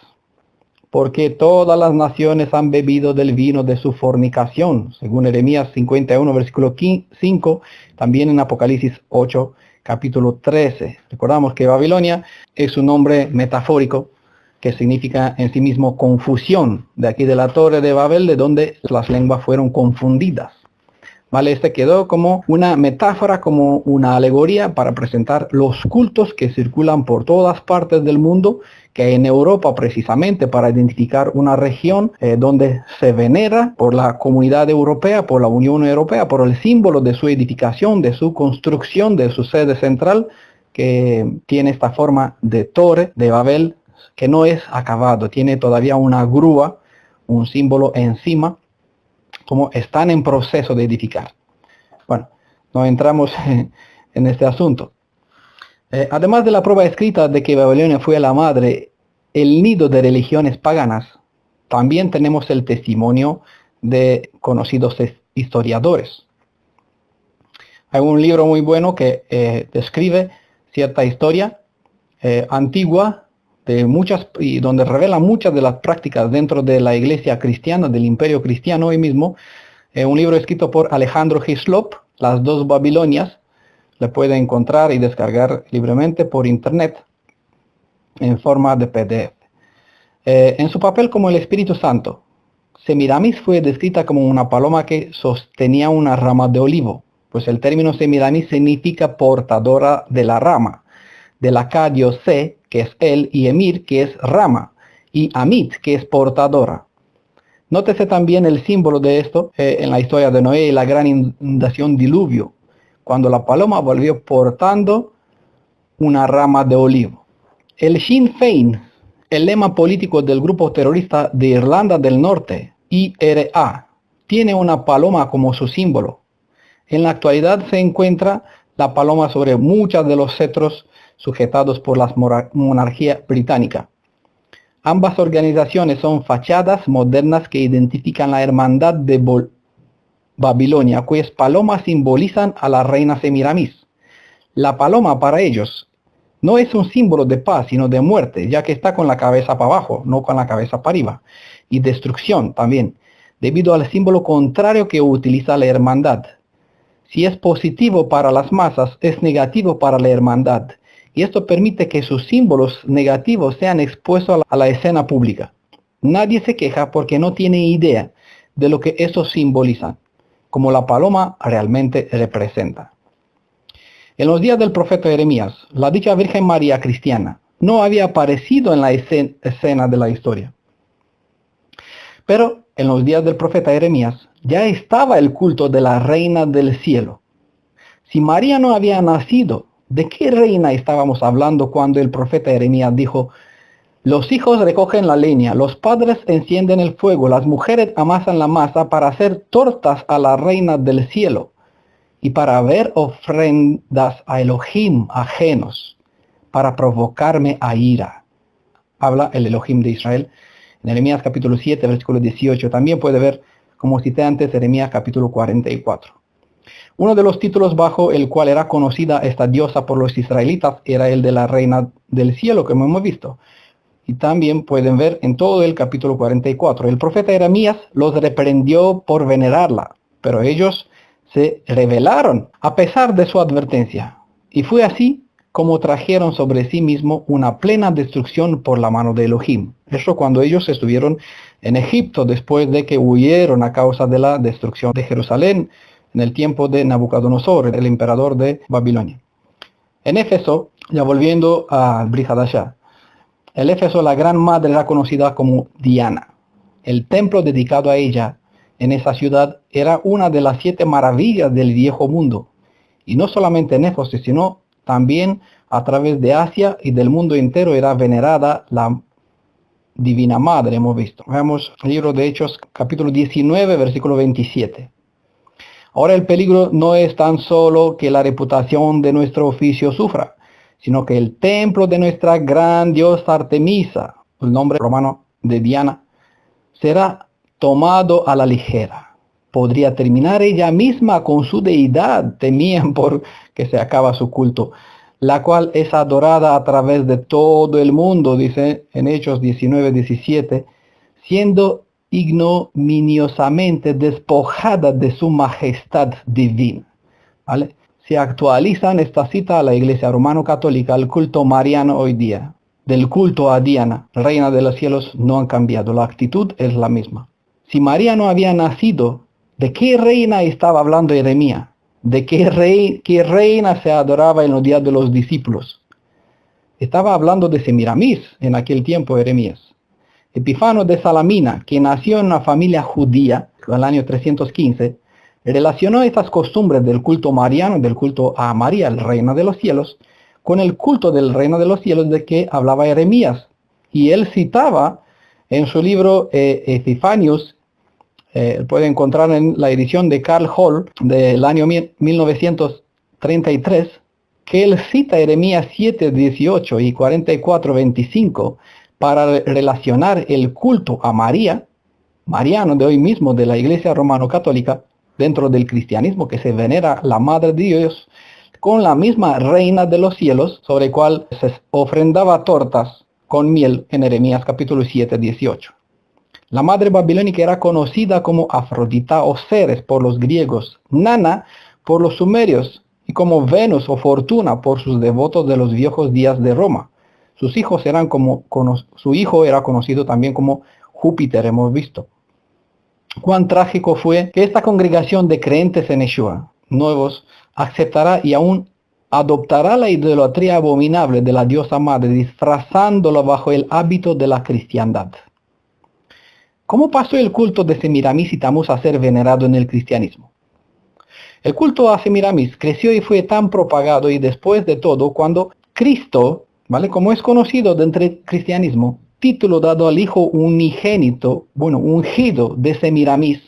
porque todas las naciones han bebido del vino de su fornicación, según Jeremías 51, versículo 5, también en Apocalipsis 8, capítulo 13. Recordamos que Babilonia es un nombre metafórico que significa en sí mismo confusión, de aquí de la Torre de Babel, de donde las lenguas fueron confundidas. ¿Vale? Este quedó como una metáfora, como una alegoría para presentar los cultos que circulan por todas partes del mundo, que hay en Europa precisamente para identificar una región donde se venera por la comunidad europea, por la Unión Europea, por el símbolo de su edificación, de su construcción, de su sede central, que tiene esta forma de torre de Babel que no es acabado, tiene todavía una grúa, un símbolo encima, como están en proceso de edificar. Bueno, no entramos en este asunto. Además de la prueba escrita de que Babilonia fue la madre, el nido de religiones paganas, también tenemos el testimonio de conocidos historiadores. Hay un libro muy bueno que describe cierta historia antigua de muchas, y donde revela muchas de las prácticas dentro de la iglesia cristiana, del imperio cristiano hoy mismo. Un libro escrito por Alejandro Hislop, Las dos Babilonias. Le puede encontrar y descargar libremente por internet en forma de PDF. En su papel como el Espíritu Santo, Semiramis fue descrita como una paloma que sostenía una rama de olivo, pues el término Semiramis significa portadora de la rama, del acadio se, que es él, y emir, que es rama, y amit, que es portadora. Nótese también el símbolo de esto en la historia de Noé y la gran inundación diluvio, cuando la paloma volvió portando una rama de olivo. El Sinn Féin, el lema político del grupo terrorista de Irlanda del Norte, IRA, tiene una paloma como su símbolo. En la actualidad se encuentra la paloma sobre muchos de los cetros sujetados por la monarquía británica. Ambas organizaciones son fachadas modernas que identifican la hermandad de Babilonia, cuyas palomas simbolizan a la reina Semiramis. La paloma para ellos no es un símbolo de paz, sino de muerte, ya que está con la cabeza para abajo, no con la cabeza para arriba. Y destrucción también, debido al símbolo contrario que utiliza la hermandad. Si es positivo para las masas, es negativo para la hermandad. Y esto permite que sus símbolos negativos sean expuestos a la escena pública. Nadie se queja porque no tiene idea de lo que estos simbolizan, como la paloma realmente representa. En los días del profeta Jeremías, la dicha Virgen María cristiana no había aparecido en la escena de la historia. Pero en los días del profeta Jeremías ya estaba el culto de la reina del cielo. Si María no había nacido, ¿de qué reina estábamos hablando cuando el profeta Jeremías dijo: los hijos recogen la leña, los padres encienden el fuego, las mujeres amasan la masa para hacer tortas a la reina del cielo y para ver ofrendas a Elohim ajenos, para provocarme a ira? Habla el Elohim de Israel en Jeremías capítulo 7, versículo 18. También puede ver, como cité antes, Jeremías capítulo 44. Uno de los títulos bajo el cual era conocida esta diosa por los israelitas era el de la reina del cielo, como hemos visto. Y también pueden ver en todo el capítulo 44. El profeta Jeremías los reprendió por venerarla, pero ellos se rebelaron a pesar de su advertencia. Y fue así como trajeron sobre sí mismo una plena destrucción por la mano de Elohim. Eso cuando ellos estuvieron en Egipto, después de que huyeron a causa de la destrucción de Jerusalén en el tiempo de Nabucodonosor, el emperador de Babilonia. En Éfeso, ya volviendo a Brit Hadashah, en Éfeso la gran madre era conocida como Diana. El templo dedicado a ella en esa ciudad era una de las 7 maravillas del viejo mundo. Y no solamente en Éfeso, sino también a través de Asia y del mundo entero era venerada la Divina Madre, hemos visto. Veamos el libro de Hechos, capítulo 19, versículo 27. Ahora el peligro no es tan solo que la reputación de nuestro oficio sufra, sino que el templo de nuestra gran diosa Artemisa, el nombre romano de Diana, será tomado a la ligera. Podría terminar ella misma con su deidad, temían por que se acaba su culto, la cual es adorada a través de todo el mundo, dice en Hechos 19, 17, siendo ignominiosamente despojada de su majestad divina. ¿Vale? Se actualizan esta cita a la Iglesia Romano-Católica, al culto mariano hoy día. Del culto a Diana, reina de los cielos, no han cambiado, la actitud es la misma. Si María no había nacido, ¿de qué reina estaba hablando Jeremías? ¿De qué reina se adoraba en los días de los discípulos? Estaba hablando de Semiramis en aquel tiempo Jeremías. Epifano de Salamina, que nació en una familia judía en el año 315, relacionó estas costumbres del culto mariano, del culto a María, la reina de los cielos, con el culto del reino de los cielos de que hablaba Jeremías, Y él citaba en su libro Epiphanius, puede encontrar en la edición de Carl Hall del año 1933, que él cita Jeremías 7:18 y 44:25 para relacionar el culto a María, mariano de hoy mismo de la Iglesia Romano-Católica, dentro del cristianismo, que se venera la Madre de Dios, con la misma reina de los cielos, sobre cual se ofrendaba tortas con miel en Jeremías capítulo 7:18. La madre babilónica era conocida como Afrodita o Ceres por los griegos, Nana por los sumerios y como Venus o Fortuna por sus devotos de los viejos días de Roma. Su hijo era conocido también como Júpiter, hemos visto. Cuán trágico fue que esta congregación de creyentes en Yeshua, nuevos, aceptará y aún adoptará la idolatría abominable de la diosa madre, disfrazándola bajo el hábito de la cristiandad. ¿Cómo pasó el culto de Semiramis y Tamuz a ser venerado en el cristianismo? El culto a Semiramis creció y fue tan propagado, y después de todo, cuando Cristo, ¿vale?, como es conocido dentro del cristianismo, título dado al hijo unigénito, ungido de Semiramis,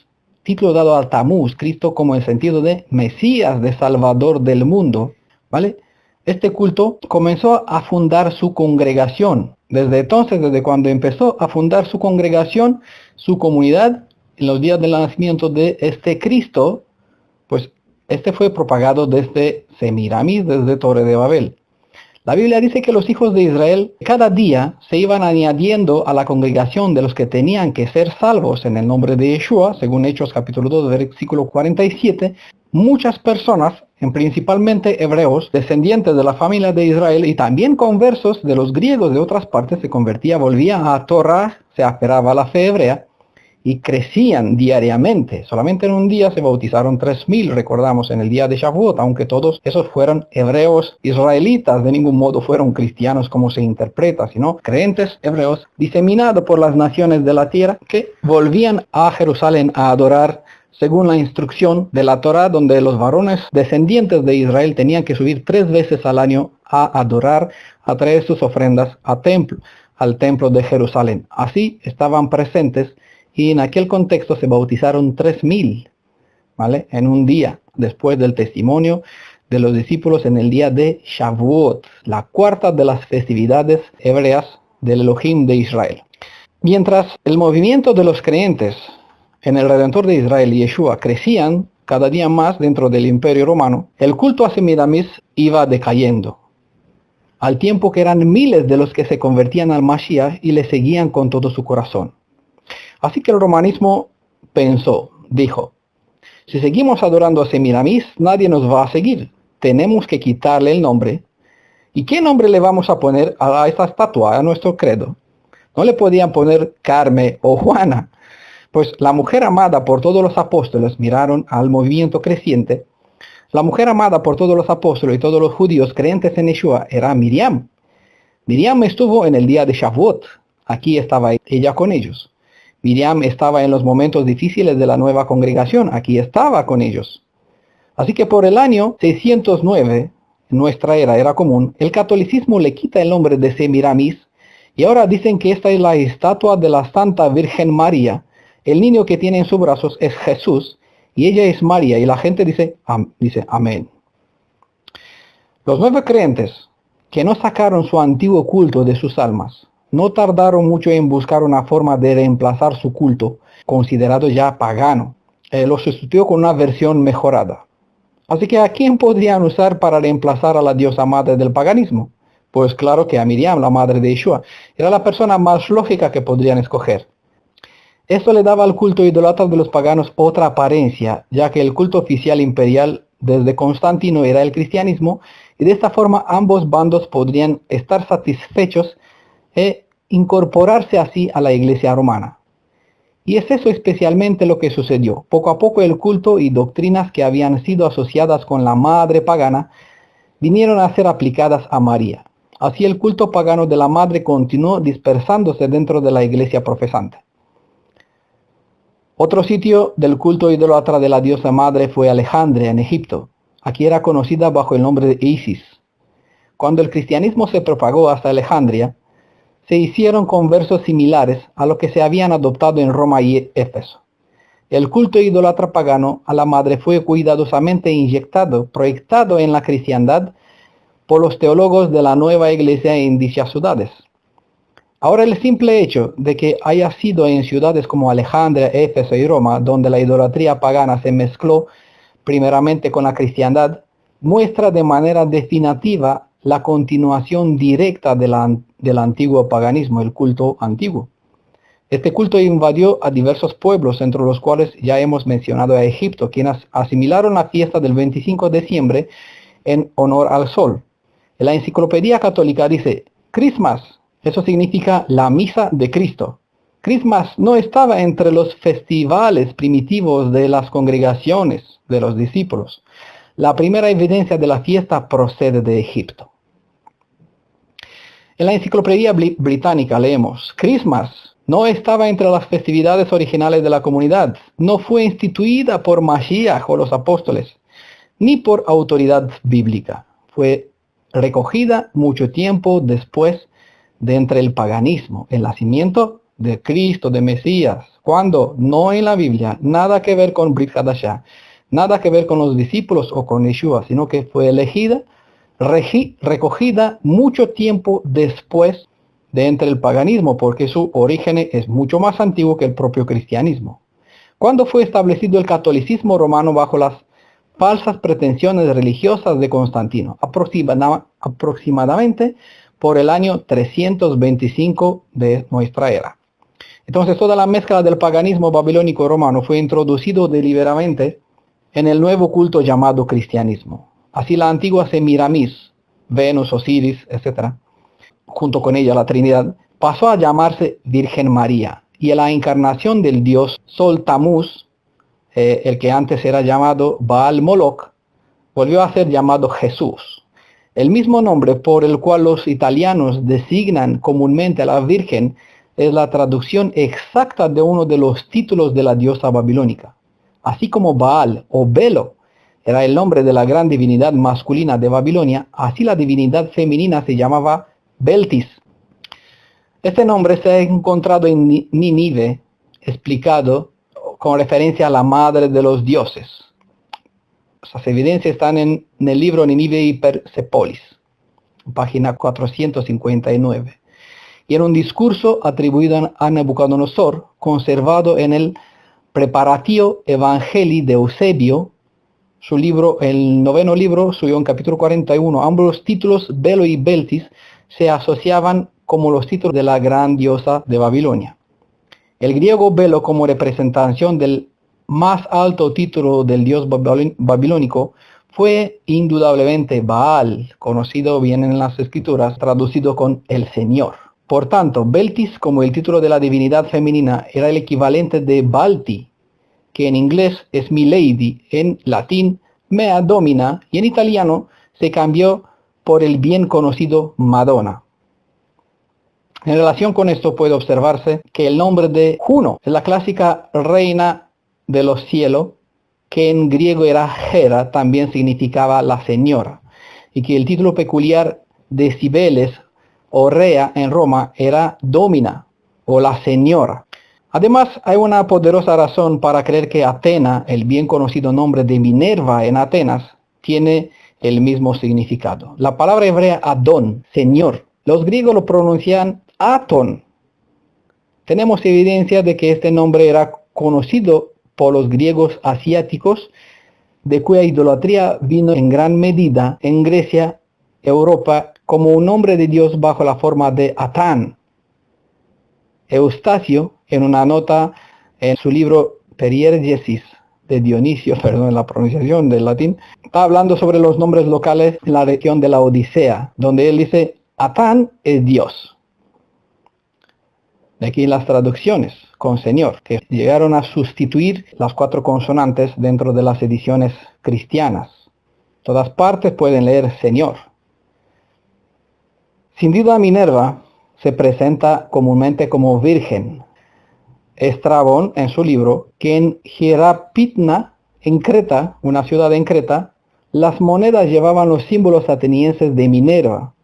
título dado al Tamuz, Cristo como en sentido de Mesías, de Salvador del mundo, ¿vale? Este culto comenzó a fundar su congregación. Desde entonces, desde cuando empezó a fundar su congregación, su comunidad, en los días del nacimiento de este Cristo, pues este fue propagado desde Semiramis, desde Torre de Babel. La Biblia dice que los hijos de Israel cada día se iban añadiendo a la congregación de los que tenían que ser salvos en el nombre de Yeshua, según Hechos capítulo 2, versículo 47. Muchas personas, principalmente hebreos, descendientes de la familia de Israel y también conversos de los griegos de otras partes, se convertían, volvían a Torah, se aferraba a la fe hebrea y crecían diariamente. Solamente en un día se bautizaron 3,000, recordamos, en el día de Shavuot, aunque todos esos fueron hebreos israelitas, de ningún modo fueron cristianos como se interpreta, sino creyentes hebreos diseminados por las naciones de la tierra que volvían a Jerusalén a adorar según la instrucción de la Torah, donde los varones descendientes de Israel tenían que subir 3 veces al año a adorar, a traer sus ofrendas al templo de Jerusalén. Así estaban presentes, y en aquel contexto se bautizaron 3,000, ¿vale?, en un día, después del testimonio de los discípulos en el día de Shavuot, la cuarta de las festividades hebreas del Elohim de Israel. Mientras el movimiento de los creyentes en el Redentor de Israel y Yeshua crecían cada día más dentro del Imperio Romano, el culto a Semiramis iba decayendo, al tiempo que eran miles de los que se convertían al Mashiach y le seguían con todo su corazón. Así que el romanismo dijo, si seguimos adorando a Semiramis, nadie nos va a seguir. Tenemos que quitarle el nombre. ¿Y qué nombre le vamos a poner a esta estatua, a nuestro credo? No le podían poner Carme o Juana. Pues la mujer amada por todos los apóstoles, miraron al movimiento creciente, la mujer amada por todos los apóstoles y todos los judíos creyentes en Yeshua era Miriam. Miriam estuvo en el día de Shavuot. Aquí estaba ella con ellos. Miriam estaba en los momentos difíciles de la nueva congregación. Aquí estaba con ellos. Así que por el año 609, en nuestra era común, el catolicismo le quita el nombre de Semiramis y ahora dicen que esta es la estatua de la Santa Virgen María. El niño que tiene en sus brazos es Jesús y ella es María, y la gente dice amén. Los nuevos creyentes que no sacaron su antiguo culto de sus almas no tardaron mucho en buscar una forma de reemplazar su culto, considerado ya pagano. Lo sustituyó con una versión mejorada. Así que ¿a quién podrían usar para reemplazar a la diosa madre del paganismo? Pues claro que a Miriam, la madre de Yeshua. Era la persona más lógica que podrían escoger. Esto le daba al culto idólatra de los paganos otra apariencia, ya que el culto oficial imperial desde Constantino era el cristianismo, y de esta forma ambos bandos podrían estar satisfechos e incorporarse así a la iglesia romana. Y es eso especialmente lo que sucedió. Poco a poco el culto y doctrinas que habían sido asociadas con la madre pagana vinieron a ser aplicadas a María. Así el culto pagano de la madre continuó dispersándose dentro de la iglesia profesante. Otro sitio del culto idólatra de la diosa madre fue Alejandría, en Egipto. Aquí era conocida bajo el nombre de Isis. Cuando el cristianismo se propagó hasta Alejandría, se hicieron con versos similares a lo que se habían adoptado en Roma y Éfeso. El culto idólatra pagano a la madre fue cuidadosamente proyectado en la cristiandad por los teólogos de la nueva iglesia en dichas ciudades. Ahora el simple hecho de que haya sido en ciudades como Alejandría, Éfeso y Roma, donde la idolatría pagana se mezcló primeramente con la cristiandad, muestra de manera definitiva la continuación directa del antiguo paganismo, el culto antiguo. Este culto invadió a diversos pueblos, entre los cuales ya hemos mencionado a Egipto, quienes asimilaron la fiesta del 25 de diciembre en honor al sol. En la enciclopedia católica dice, Christmas, eso significa la misa de Cristo. Christmas no estaba entre los festivales primitivos de las congregaciones de los discípulos. La primera evidencia de la fiesta procede de Egipto. En la enciclopedia británica leemos, Christmas no estaba entre las festividades originales de la comunidad, no fue instituida por Mashiach o los apóstoles, ni por autoridad bíblica. Fue recogida mucho tiempo después de entre el paganismo, el nacimiento de Cristo, de Mesías, cuando no en la Biblia, nada que ver con Brit Hadashah, nada que ver con los discípulos o con Yeshua, sino que fue recogida mucho tiempo después de entre el paganismo, porque su origen es mucho más antiguo que el propio cristianismo. ¿Cuándo fue establecido el catolicismo romano bajo las falsas pretensiones religiosas de Constantino? Aproximadamente por el año 325 de nuestra era. Entonces toda la mezcla del paganismo babilónico romano fue introducido deliberadamente en el nuevo culto llamado cristianismo. Así la antigua Semiramis, Venus, Osiris, etc., junto con ella la Trinidad, pasó a llamarse Virgen María, y la encarnación del dios Sol Tamuz, el que antes era llamado Baal Moloch, volvió a ser llamado Jesús. El mismo nombre por el cual los italianos designan comúnmente a la Virgen es la traducción exacta de uno de los títulos de la diosa babilónica. Así como Baal o Belo era el nombre de la gran divinidad masculina de Babilonia, así la divinidad femenina se llamaba Beltis. Este nombre se ha encontrado en Nínive, explicado con referencia a la madre de los dioses. Esas evidencias están en el libro Nínive y Persepolis, página 459. Y en un discurso atribuido a Nabucodonosor, conservado en el Preparatio Evangelii de Eusebio, su libro, el noveno libro, suyo en capítulo 41, ambos títulos, Belo y Beltis, se asociaban como los títulos de la gran diosa de Babilonia. El griego Belo, como representación del más alto título del dios babilónico, fue indudablemente Baal, conocido bien en las escrituras, traducido con el Señor. Por tanto, Beltis, como el título de la divinidad femenina, era el equivalente de Balti, que en inglés es mi lady, en latín mea domina, y en italiano se cambió por el bien conocido Madonna. En relación con esto puede observarse que el nombre de Juno es la clásica reina de los cielos, que en griego era Hera, también significaba la señora, y que el título peculiar de Cibeles o Rea en Roma era Domina o la señora. Además, hay una poderosa razón para creer que Atena, el bien conocido nombre de Minerva en Atenas, tiene el mismo significado. La palabra hebrea Adón, señor, los griegos lo pronuncian Aton. Tenemos evidencia de que este nombre era conocido por los griegos asiáticos, de cuya idolatría vino en gran medida en Grecia, Europa, como un nombre de Dios bajo la forma de Atán. Eustacio, en una nota en su libro Periegesis de Dionisio, perdón la pronunciación del latín, está hablando sobre los nombres locales en la región de la Odisea, donde él dice, Atán es Dios. De aquí las traducciones con Señor, que llegaron a sustituir las 4 consonantes dentro de las ediciones cristianas. Todas partes pueden leer Señor. Sin duda Minerva se presenta comúnmente como virgen. Estrabón, en su libro, que en Hierapitna, en Creta, una ciudad en Creta, las monedas llevaban los símbolos atenienses de Minerva.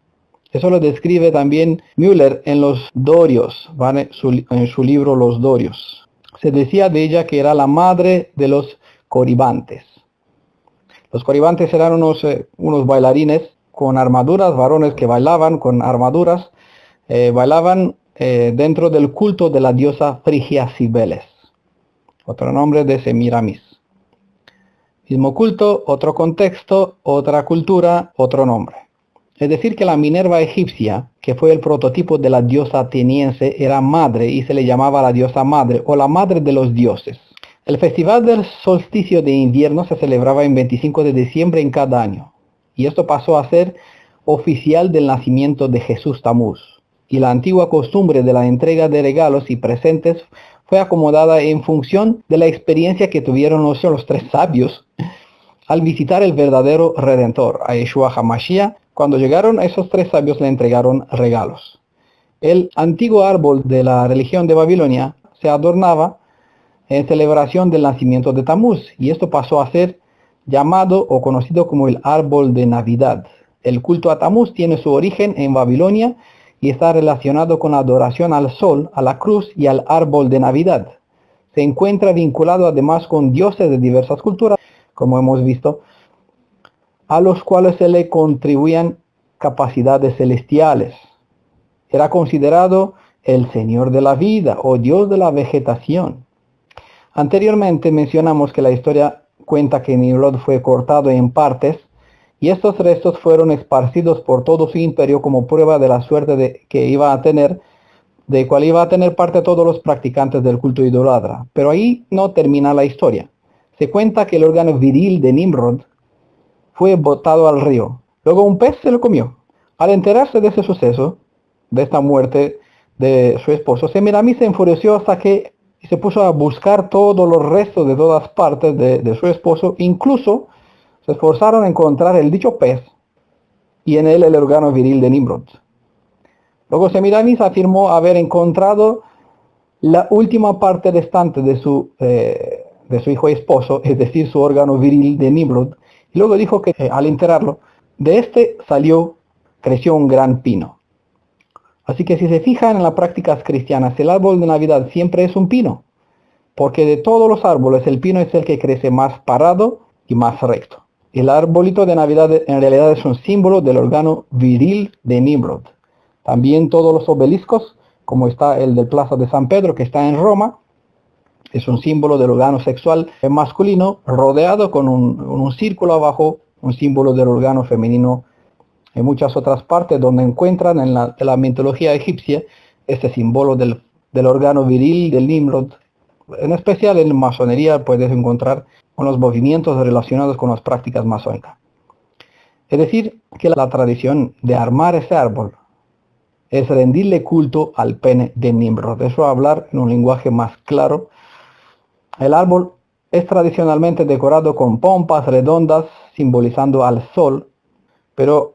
Eso lo describe también Müller en los Dorios, ¿vale? En su libro Los Dorios. Se decía de ella que era la madre de los coribantes. Los coribantes eran unos bailarines con armaduras, varones que bailaban con armaduras, bailaban dentro del culto de la diosa Frigia Cibeles, otro nombre de Semiramis. Mismo culto, otro contexto, otra cultura, otro nombre. Es decir, que la Minerva egipcia, que fue el prototipo de la diosa ateniense, era madre y se le llamaba la diosa madre o la madre de los dioses. El festival del solsticio de invierno se celebraba el 25 de diciembre en cada año, y esto pasó a ser oficial del nacimiento de Jesús Tamuz, y la antigua costumbre de la entrega de regalos y presentes fue acomodada en función de la experiencia que tuvieron los tres sabios al visitar el verdadero Redentor, a Yeshua HaMashiach. Cuando llegaron, esos tres sabios le entregaron regalos. El antiguo árbol de la religión de Babilonia se adornaba en celebración del nacimiento de Tamuz, y esto pasó a ser llamado o conocido como el árbol de Navidad. El culto a Tamuz tiene su origen en Babilonia y está relacionado con la adoración al sol, a la cruz y al árbol de Navidad. Se encuentra vinculado además con dioses de diversas culturas, como hemos visto, a los cuales se le contribuían capacidades celestiales. Era considerado el Señor de la vida o Dios de la vegetación. Anteriormente mencionamos que la historia cuenta que Nimrod fue cortado en partes y estos restos fueron esparcidos por todo su imperio como prueba de la suerte que iba a tener, de cual iba a tener parte todos los practicantes del culto idólatra. Pero ahí no termina la historia. Se cuenta que el órgano viril de Nimrod fue botado al río. Luego un pez se lo comió. Al enterarse de ese suceso, de esta muerte de su esposo, Semiramis se enfureció hasta que se puso a buscar todos los restos de todas partes de su esposo. Incluso se esforzaron en encontrar el dicho pez y en él el órgano viril de Nimrod. Luego Semiramis afirmó haber encontrado la última parte restante de su hijo y esposo, es decir, su órgano viril de Nimrod. Y luego dijo que al enterrarlo, de este creció un gran pino. Así que si se fijan en las prácticas cristianas, el árbol de Navidad siempre es un pino, porque de todos los árboles el pino es el que crece más parado y más recto. El arbolito de Navidad en realidad es un símbolo del órgano viril de Nimrod. También todos los obeliscos, como está el de Plaza de San Pedro, que está en Roma, es un símbolo del órgano sexual masculino, rodeado con un círculo abajo, un símbolo del órgano femenino. En muchas otras partes donde encuentran en la mitología egipcia este símbolo del órgano viril del Nimrod. En especial en masonería puedes encontrar con los movimientos relacionados con las prácticas masónicas. Es decir, que la tradición de armar ese árbol es rendirle culto al pene de Nimrod. Eso hablar en un lenguaje más claro. El árbol es tradicionalmente decorado con pompas redondas simbolizando al sol, pero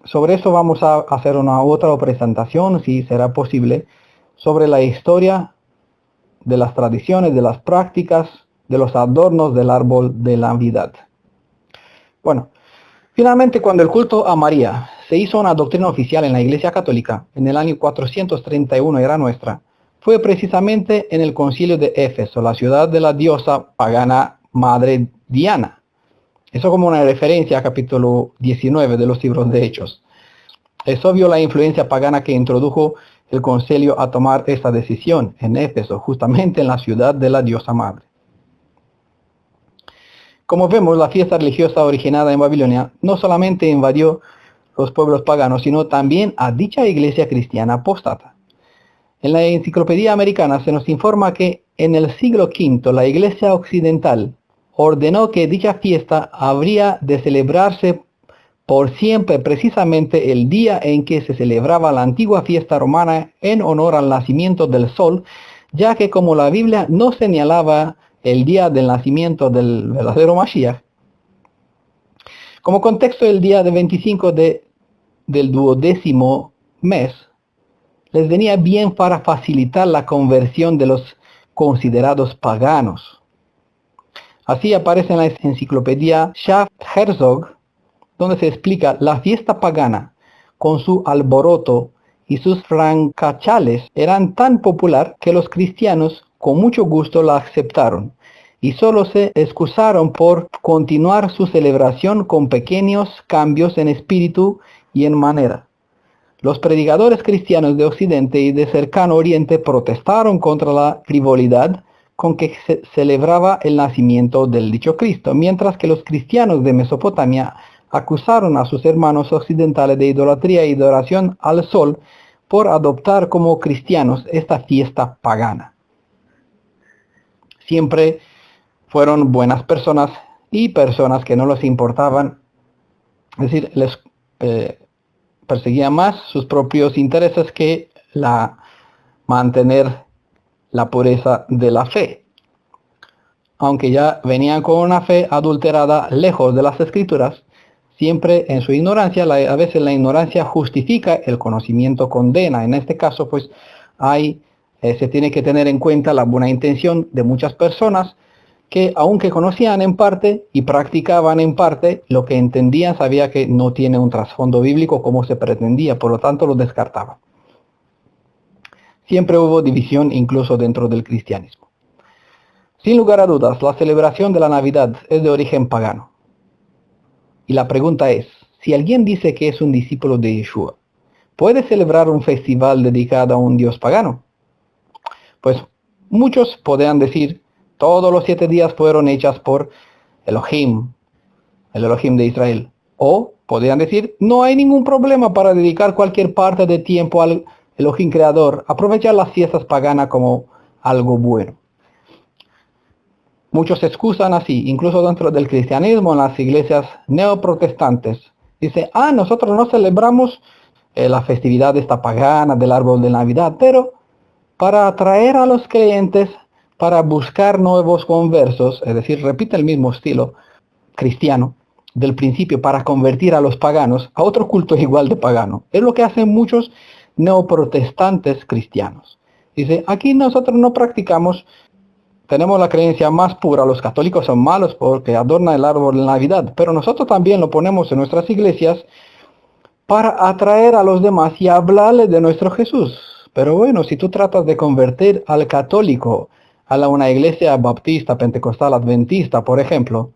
sobre eso vamos a hacer una otra presentación, si será posible, sobre la historia de las tradiciones, de las prácticas, de los adornos del árbol de la Navidad. Bueno, finalmente cuando el culto a María se hizo una doctrina oficial en la Iglesia Católica, en el año 431 era nuestra, fue precisamente en el concilio de Éfeso, la ciudad de la diosa pagana madre Diana. Eso como una referencia a capítulo 19 de los libros de Hechos. Es obvio la influencia pagana que introdujo el concilio a tomar esta decisión en Éfeso, justamente en la ciudad de la diosa madre. Como vemos, la fiesta religiosa originada en Babilonia no solamente invadió los pueblos paganos, sino también a dicha iglesia cristiana apóstata. En la Enciclopedia Americana se nos informa que en el siglo V la iglesia occidental ordenó que dicha fiesta habría de celebrarse por siempre precisamente el día en que se celebraba la antigua fiesta romana en honor al nacimiento del sol, ya que como la Biblia no señalaba el día del nacimiento del verdadero Mashiach, como contexto el día de 25 del 12º mes, les venía bien para facilitar la conversión de los considerados paganos. Así aparece en la enciclopedia Schaff-Herzog, donde se explica la fiesta pagana con su alboroto y sus francachales eran tan popular que los cristianos con mucho gusto la aceptaron y solo se excusaron por continuar su celebración con pequeños cambios en espíritu y en manera. Los predicadores cristianos de Occidente y de Cercano Oriente protestaron contra la frivolidad con que se celebraba el nacimiento del dicho Cristo, mientras que los cristianos de Mesopotamia acusaron a sus hermanos occidentales de idolatría y adoración al sol por adoptar como cristianos esta fiesta pagana. Siempre fueron buenas personas y personas que no les importaban, es decir, les perseguían más sus propios intereses que mantener la pureza de la fe. Aunque ya venían con una fe adulterada lejos de las escrituras, siempre en su ignorancia, a veces la ignorancia justifica, el conocimiento condena. En este caso, pues, se tiene que tener en cuenta la buena intención de muchas personas que, aunque conocían en parte y practicaban en parte, lo que entendían sabía que no tiene un trasfondo bíblico como se pretendía, por lo tanto lo descartaban. Siempre hubo división incluso dentro del cristianismo. Sin lugar a dudas, la celebración de la Navidad es de origen pagano. Y la pregunta es, si alguien dice que es un discípulo de Yeshua, ¿puede celebrar un festival dedicado a un dios pagano? Pues muchos podrían decir, todos los 7 días fueron hechas por Elohim, el Elohim de Israel. O podrían decir, no hay ningún problema para dedicar cualquier parte de tiempo al Elohim creador, aprovechar las fiestas paganas como algo bueno. Muchos se excusan así, incluso dentro del cristianismo, en las iglesias neoprotestantes. Dice, nosotros no celebramos la festividad esta pagana del árbol de Navidad, pero para atraer a los creyentes, para buscar nuevos conversos, es decir, repite el mismo estilo cristiano del principio para convertir a los paganos a otro culto igual de pagano. Es lo que hacen muchos neoprotestantes cristianos. Dice, aquí nosotros no practicamos, tenemos la creencia más pura, los católicos son malos porque adornan el árbol de Navidad, pero nosotros también lo ponemos en nuestras iglesias para atraer a los demás y hablarles de nuestro Jesús. Pero bueno, si tú tratas de convertir al católico a una iglesia baptista, pentecostal, adventista, por ejemplo,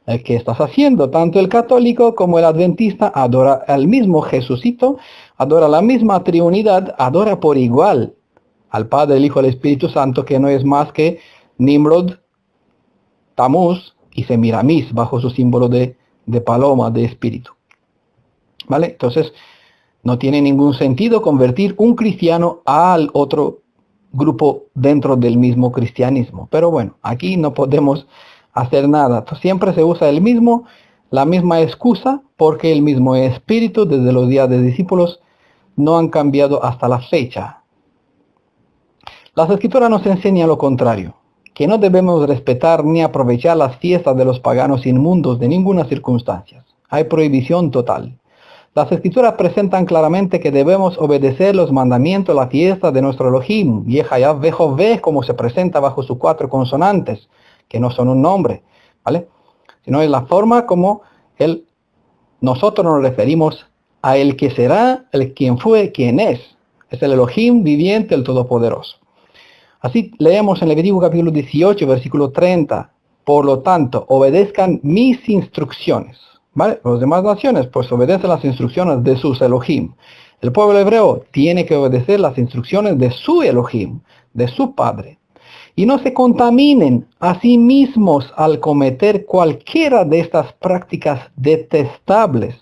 ¿qué estás haciendo? Tanto el católico como el adventista adora al mismo Jesucito, adora la misma Trinidad, adora por igual al Padre, el Hijo y el Espíritu Santo, que no es más que Nimrod, Tamuz y Semiramis, bajo su símbolo de paloma, de espíritu. ¿Vale? Entonces, no tiene ningún sentido convertir un cristiano al otro grupo dentro del mismo cristianismo. Pero bueno, aquí no podemos hacer nada. Entonces, siempre se usa la misma excusa, porque el mismo espíritu desde los días de discípulos no han cambiado hasta la fecha. Las escrituras nos enseñan lo contrario, que no debemos respetar ni aprovechar las fiestas de los paganos inmundos de ninguna circunstancia. Hay prohibición total. Las escrituras presentan claramente que debemos obedecer los mandamientos, la fiesta de nuestro Elohim, Yehayah Vejové, como se presenta bajo sus 4 consonantes, que no son un nombre, ¿vale? Sino es la forma como nosotros nos referimos a el que será, el quien fue, quien es. Es el Elohim viviente, el Todopoderoso. Así leemos en Levítico capítulo 18, versículo 30. Por lo tanto, obedezcan mis instrucciones. ¿Vale? Las demás naciones pues obedecen las instrucciones de sus Elohim. El pueblo hebreo tiene que obedecer las instrucciones de su Elohim, de su Padre. Y no se contaminen a sí mismos al cometer cualquiera de estas prácticas detestables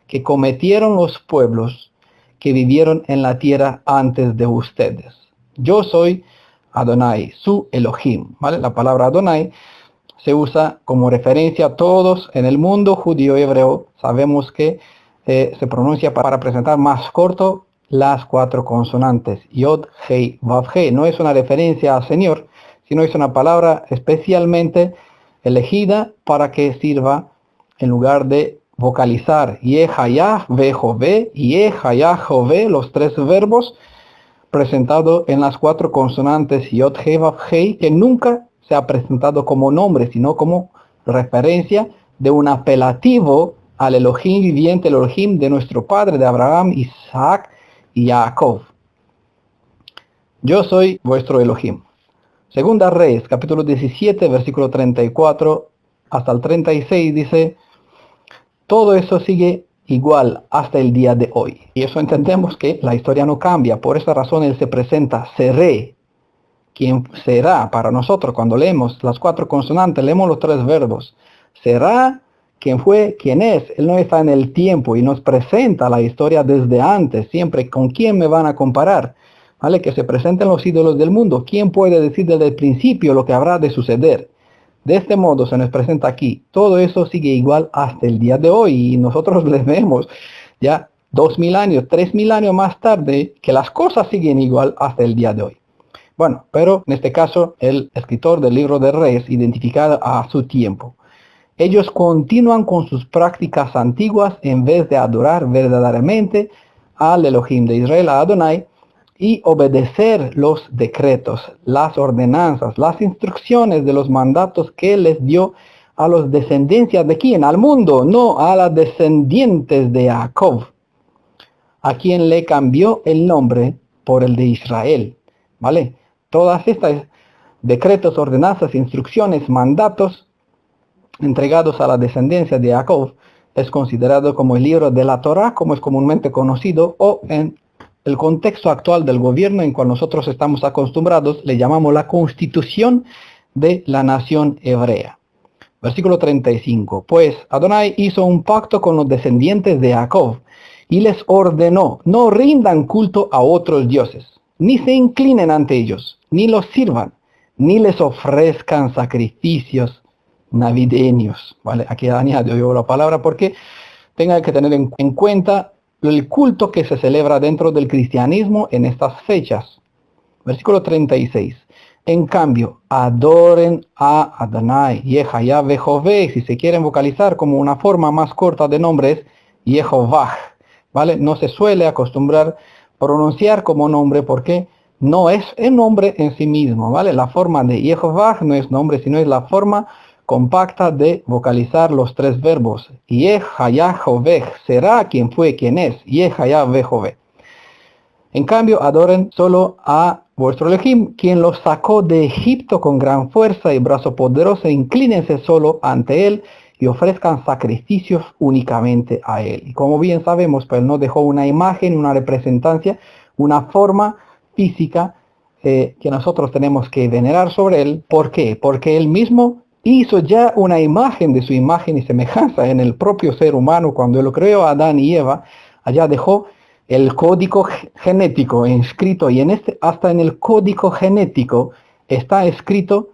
que cometieron los pueblos que vivieron en la tierra antes de ustedes. Yo soy Adonai, su Elohim. ¿Vale? La palabra Adonai se usa como referencia a todos en el mundo judío y hebreo. Sabemos que se pronuncia para presentar más corto las 4 consonantes. Yod, Hei, Vav, Hei. No es una referencia al Señor, sino es una palabra especialmente elegida para que sirva en lugar de vocalizar Yehayah, Vejové, Yehayah, Jové, los 3 verbos presentados en las 4 consonantes Yod, Hei, Vav, Hei, que nunca se ha presentado como nombre, sino como referencia de un apelativo al Elohim viviente, el Elohim de nuestro padre, de Abraham, Isaac y Jacob. Yo soy vuestro Elohim. Segunda Reyes, capítulo 17, versículo 34 hasta el 36, dice: todo eso sigue igual hasta el día de hoy. Y eso entendemos que la historia no cambia. Por esa razón él se presenta, seré. ¿Quién será para nosotros? Cuando leemos las 4 consonantes, leemos los 3 verbos. Será, quién fue, quién es. Él no está en el tiempo y nos presenta la historia desde antes. Siempre, ¿con quién me van a comparar? ¿Vale? Que se presenten los ídolos del mundo. ¿Quién puede decir desde el principio lo que habrá de suceder? De este modo se nos presenta aquí. Todo eso sigue igual hasta el día de hoy. Y nosotros le vemos ya 2000 años, 3000 años más tarde, que las cosas siguen igual hasta el día de hoy. Bueno, pero en este caso el escritor del libro de Reyes identificado a su tiempo. Ellos continúan con sus prácticas antiguas en vez de adorar verdaderamente al Elohim de Israel, a Adonai, y obedecer los decretos, las ordenanzas, las instrucciones de los mandatos que les dio a los descendencias de quién, al mundo, no a las descendientes de Jacob, a quien le cambió el nombre por el de Israel. ¿Vale? Todas estas decretos, ordenanzas, instrucciones, mandatos entregados a la descendencia de Jacob es considerado como el libro de la Torá, como es comúnmente conocido, o en el contexto actual del gobierno en cual nosotros estamos acostumbrados, le llamamos la Constitución de la nación hebrea. Versículo 35. Pues Adonai hizo un pacto con los descendientes de Jacob y les ordenó: no rindan culto a otros dioses, ni se inclinen ante ellos, ni los sirvan, ni les ofrezcan sacrificios navideños. ¿Vale? Aquí añado yo la palabra porque tengan que tener en cuenta el culto que se celebra dentro del cristianismo en estas fechas. Versículo 36. En cambio, adoren a Adonai, Yehayah Vejové. Si se quieren vocalizar como una forma más corta de nombre es Yehovah. ¿Vale? No se suele acostumbrar pronunciar como nombre porque no es el nombre en sí mismo. ¿Vale? La forma de Yehovah no es nombre, sino es la forma compacta de vocalizar los 3 verbos. Yehayah Joveh, será quien fue, quien es. Yehayah Vejové. En cambio, adoren solo a vuestro Elohim, quien los sacó de Egipto con gran fuerza y brazo poderoso. Inclínense solo ante él y ofrezcan sacrificios únicamente a él. Y como bien sabemos, pues no dejó una imagen, una representancia, una forma física que nosotros tenemos que venerar sobre él. ¿Por qué? Porque él mismo hizo ya una imagen de su imagen y semejanza en el propio ser humano cuando él lo creó a Adán y Eva. Allá dejó el código genético inscrito, y hasta en el código genético está escrito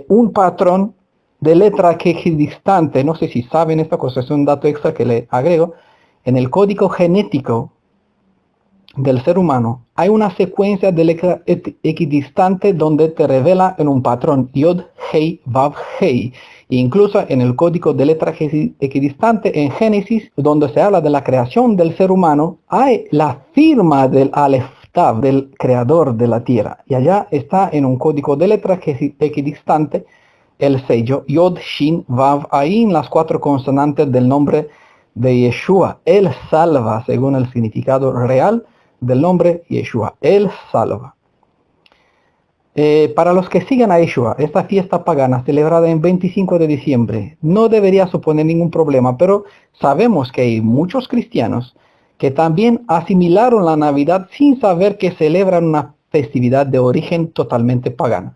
un patrón de letra equidistante. No sé si saben esta cosa, es un dato extra que le agrego. En el código genético del ser humano hay una secuencia de letra equidistante donde te revela en un patrón Yod, Hei, Vav, Hei. Incluso en el código de letra equidistante en Génesis, donde se habla de la creación del ser humano, hay la firma del Aleph Tav, del creador de la tierra. Y allá está en un código de letra equidistante el sello Yod, Shin, Vav, Ain, las 4 consonantes del nombre de Yeshua. Él salva, según el significado real del nombre Yeshua. Él salva. Para los que sigan a Yeshua, esta fiesta pagana celebrada en 25 de diciembre no debería suponer ningún problema, pero sabemos que hay muchos cristianos que también asimilaron la Navidad sin saber que celebran una festividad de origen totalmente pagana.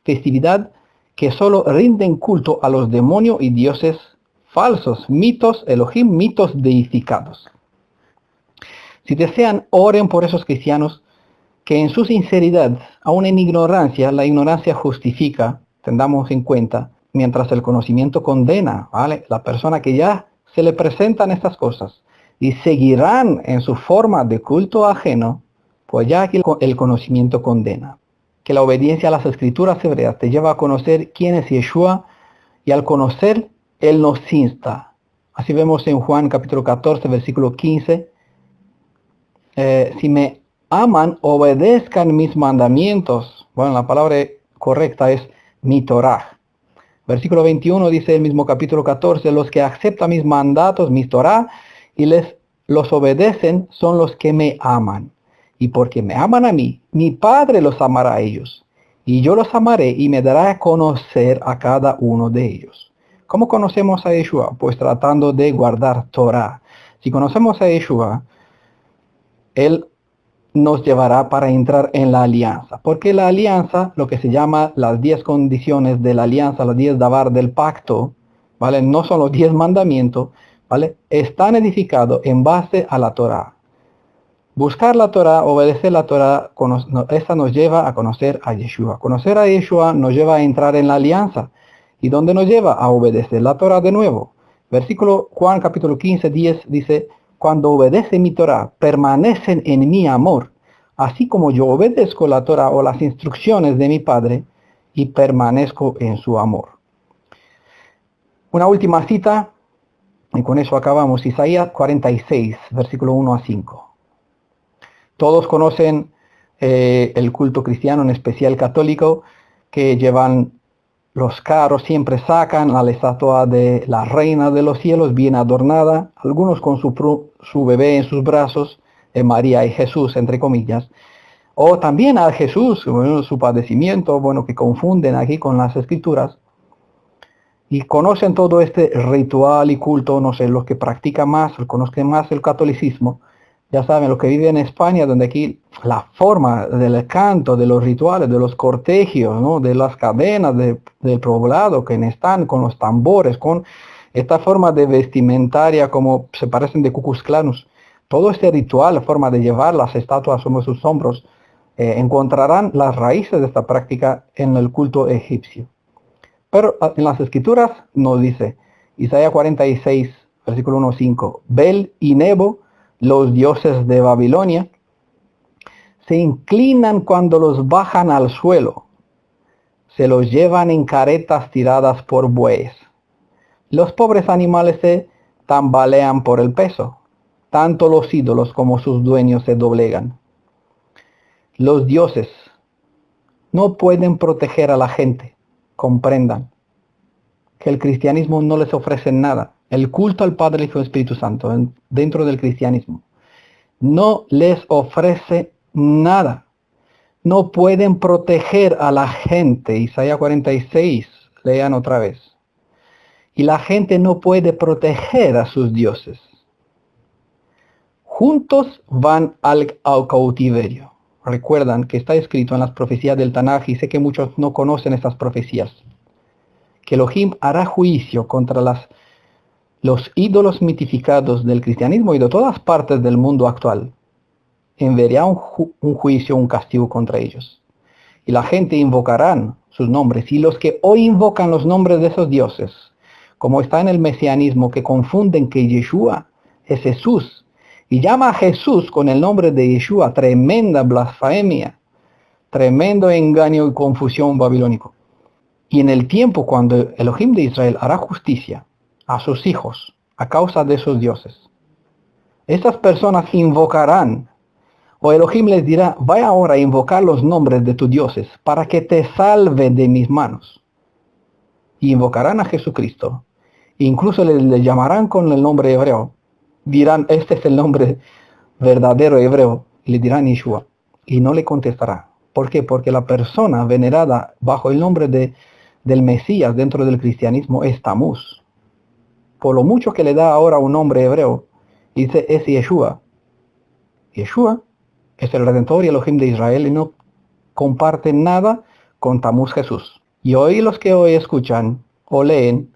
Festividad que solo rinden culto a los demonios y dioses falsos, mitos, Elohim, mitos deificados. Si desean, oren por esos cristianos que en su sinceridad, aún en ignorancia, la ignorancia justifica, tengamos en cuenta, mientras el conocimiento condena, ¿vale? La persona que ya se le presentan estas cosas y seguirán en su forma de culto ajeno, pues ya aquí el conocimiento condena. Que la obediencia a las escrituras hebreas te lleva a conocer quién es Yeshua, y al conocer, él nos insta. Así vemos en Juan capítulo 14, versículo 15, si me aman, obedezcan mis mandamientos. Bueno, la palabra correcta es mi Torah. Versículo 21 dice el mismo capítulo 14, los que aceptan mis mandatos, mis Torah, y los obedecen son los que me aman. Y porque me aman a mí, mi Padre los amará a ellos. Y yo los amaré y me dará a conocer a cada uno de ellos. ¿Cómo conocemos a Yeshua? Pues tratando de guardar Torah. Si conocemos a Yeshua, Él nos llevará para entrar en la alianza. Porque la alianza, lo que se llama las 10 condiciones de la alianza, los 10 davar del pacto, ¿vale? No son los 10 mandamientos, ¿vale? Están edificados en base a la Torah. Buscar la Torah, obedecer la Torah, esta nos lleva a conocer a Yeshua. Conocer a Yeshua nos lleva a entrar en la alianza. ¿Y dónde nos lleva? A obedecer la Torah de nuevo. Versículo Juan capítulo 15, 10 dice, cuando obedece mi Torah, permanecen en mi amor, así como yo obedezco la Torah o las instrucciones de mi Padre y permanezco en su amor. Una última cita, y con eso acabamos. Isaías 46, versículo 1 a 5. Todos conocen el culto cristiano, en especial católico, que llevan los carros, siempre sacan a la estatua de la Reina de los Cielos, bien adornada, algunos con su bebé en sus brazos, María y Jesús, entre comillas, o también a Jesús, bueno, su padecimiento, bueno, que confunden aquí con las escrituras, y conocen todo este ritual y culto, no sé, los que practican más, conozcan más el catolicismo, ya saben, los que viven en España, donde aquí la forma del canto, de los rituales, de los cortegios, ¿no? De las cadenas del poblado que están con los tambores, con esta forma de vestimentaria como se parecen de Ku Klux Klanus. Todo este ritual, la forma de llevar las estatuas sobre sus hombros, encontrarán las raíces de esta práctica en el culto egipcio. Pero en las escrituras nos dice, Isaías 46, versículo 1-5, Bel y Nebo, los dioses de Babilonia, se inclinan cuando los bajan al suelo, se los llevan en caretas tiradas por bueyes. Los pobres animales se tambalean por el peso, tanto los ídolos como sus dueños se doblegan. Los dioses no pueden proteger a la gente, comprendan que el cristianismo no les ofrece nada. El culto al Padre, Hijo y Espíritu Santo dentro del cristianismo no les ofrece nada. No pueden proteger a la gente. Isaías 46, lean otra vez. Y la gente no puede proteger a sus dioses. Juntos van al cautiverio. Recuerdan que está escrito en las profecías del Tanaj, y sé que muchos no conocen estas profecías, que Elohim hará juicio contra los ídolos mitificados del cristianismo y de todas partes del mundo actual. Enviará un juicio, un castigo contra ellos. Y la gente invocarán sus nombres. Y los que hoy invocan los nombres de esos dioses, como está en el mesianismo, que confunden que Yeshua es Jesús, y llama a Jesús con el nombre de Yeshua, tremenda blasfemia, tremendo engaño y confusión babilónico. Y en el tiempo cuando Elohim de Israel hará justicia a sus hijos a causa de sus dioses, estas personas invocarán, o Elohim les dirá, vaya ahora a invocar los nombres de tus dioses para que te salve de mis manos. Y invocarán a Jesucristo. Incluso le llamarán con el nombre hebreo. Dirán, este es el nombre verdadero hebreo. Y le dirán Yeshua. Y no le contestará. ¿Por qué? Porque la persona venerada bajo el nombre del Mesías dentro del cristianismo es Tamuz. Por lo mucho que le da ahora un nombre hebreo, dice es Yeshua. Yeshua es el Redentor y el Elohim de Israel y no comparte nada con Tamuz Jesús. Y hoy los que hoy escuchan o leen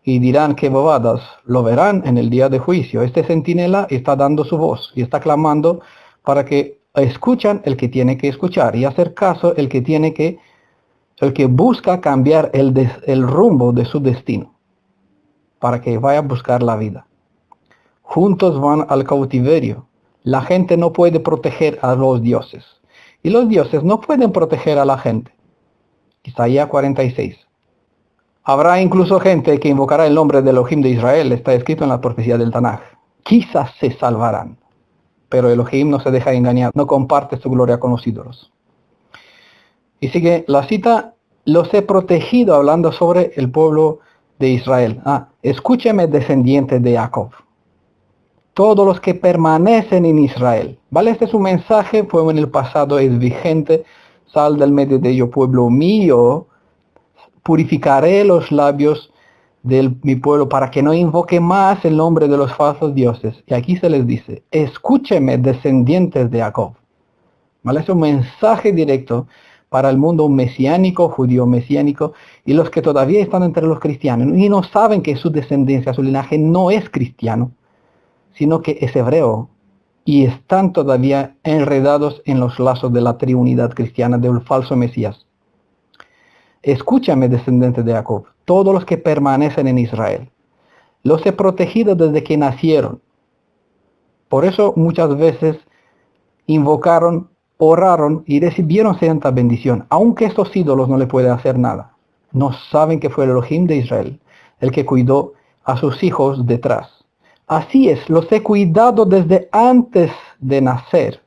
y dirán que bobadas, lo verán en el día de juicio. Este centinela está dando su voz y está clamando para que escuchan el que tiene que escuchar y hacer caso el que busca cambiar el rumbo de su destino para que vaya a buscar la vida. Juntos van al cautiverio. La gente no puede proteger a los dioses. Y los dioses no pueden proteger a la gente. Isaías 46. Habrá incluso gente que invocará el nombre del Elohim de Israel. Está escrito en la profecía del Tanaj. Quizás se salvarán. Pero Elohim no se deja engañar. No comparte su gloria con los ídolos. Y sigue la cita. los he protegido, hablando sobre el pueblo de Israel. Escúcheme, descendientes de Jacob, todos los que permanecen en Israel. ¿Vale? Este es un mensaje, fue en el pasado, es vigente. Sal del medio de ellos, pueblo mío, purificaré los labios de mi pueblo para que no invoque más el nombre de los falsos dioses. Y aquí se les dice, escúcheme, descendientes de Jacob. ¿Vale? Es un mensaje directo para el mundo mesiánico, judío mesiánico, y los que todavía están entre los cristianos y no saben que su descendencia, su linaje no es cristiano, sino que es hebreo, y están todavía enredados en los lazos de la triunidad cristiana del falso Mesías. Escúchame, descendientes de Jacob, todos los que permanecen en Israel. Los he protegido desde que nacieron. Por eso muchas veces invocaron, oraron y recibieron santa bendición, aunque estos ídolos no le pueden hacer nada. No saben que fue el Elohim de Israel el que cuidó a sus hijos detrás. Así es, los he cuidado desde antes de nacer.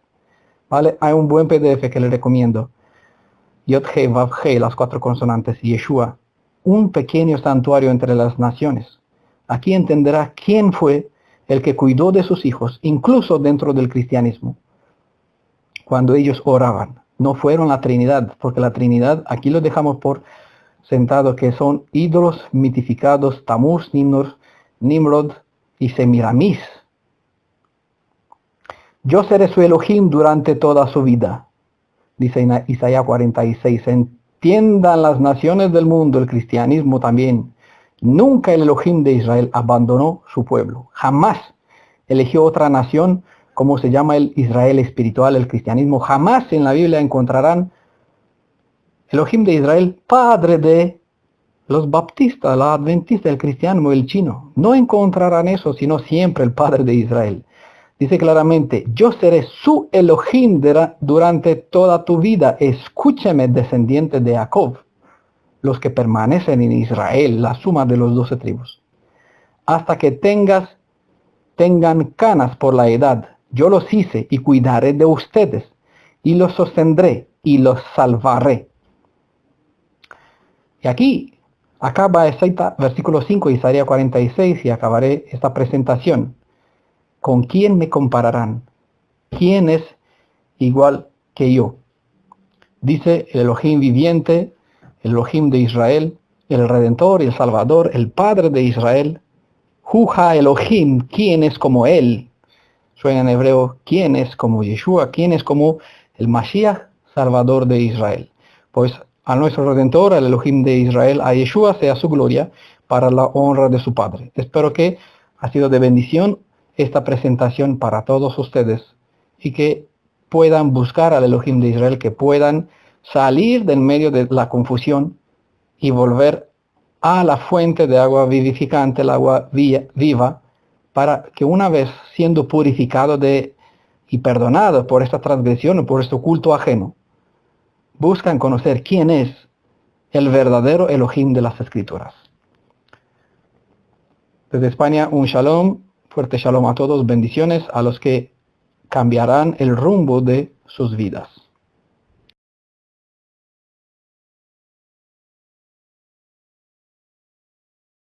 ¿Vale? Hay un buen PDF que les recomiendo. Yod He Vav He, las 4 consonantes, y Yeshua, un pequeño santuario entre las naciones. Aquí entenderá quién fue el que cuidó de sus hijos, incluso dentro del cristianismo. Cuando ellos oraban, no fueron la Trinidad, porque la Trinidad, aquí lo dejamos por sentado, que son ídolos mitificados, Tamuz, Nimrod y Semiramis. Yo seré su Elohim durante toda su vida, dice Isaías 46. Entiendan las naciones del mundo, el cristianismo también. Nunca el Elohim de Israel abandonó su pueblo. Jamás eligió otra nación, como se llama el Israel espiritual, el cristianismo. Jamás en la Biblia encontrarán Elohim de Israel, padre de los baptistas, la adventista, el cristianismo, el chino. No encontrarán eso, sino siempre el padre de Israel. Dice claramente, yo seré su Elohim durante toda tu vida. Escúcheme, descendientes de Jacob, los que permanecen en Israel, la suma de los 12 tribus. Hasta que tengan canas por la edad, yo los hice y cuidaré de ustedes, y los sostendré y los salvaré. Y aquí acaba versículo 5, Isaías 46, y acabaré esta presentación. ¿Con quién me compararán? ¿Quién es igual que yo? Dice el Elohim viviente, el Elohim de Israel, el Redentor y el Salvador, el Padre de Israel. Juha Elohim, ¿quién es como él? Suena en hebreo, ¿quién es como Yeshua? ¿Quién es como el Mashiach, Salvador de Israel? Pues a nuestro Redentor, al Elohim de Israel, a Yeshua sea su gloria para la honra de su Padre. Espero que ha sido de bendición esta presentación para todos ustedes y que puedan buscar al Elohim de Israel, que puedan salir del medio de la confusión y volver a la fuente de agua vivificante, el agua viva, para que una vez siendo purificado y perdonado por esta transgresión o por este culto ajeno, buscan conocer quién es el verdadero Elohim de las Escrituras. Desde España, un shalom, fuerte shalom a todos, bendiciones a los que cambiarán el rumbo de sus vidas.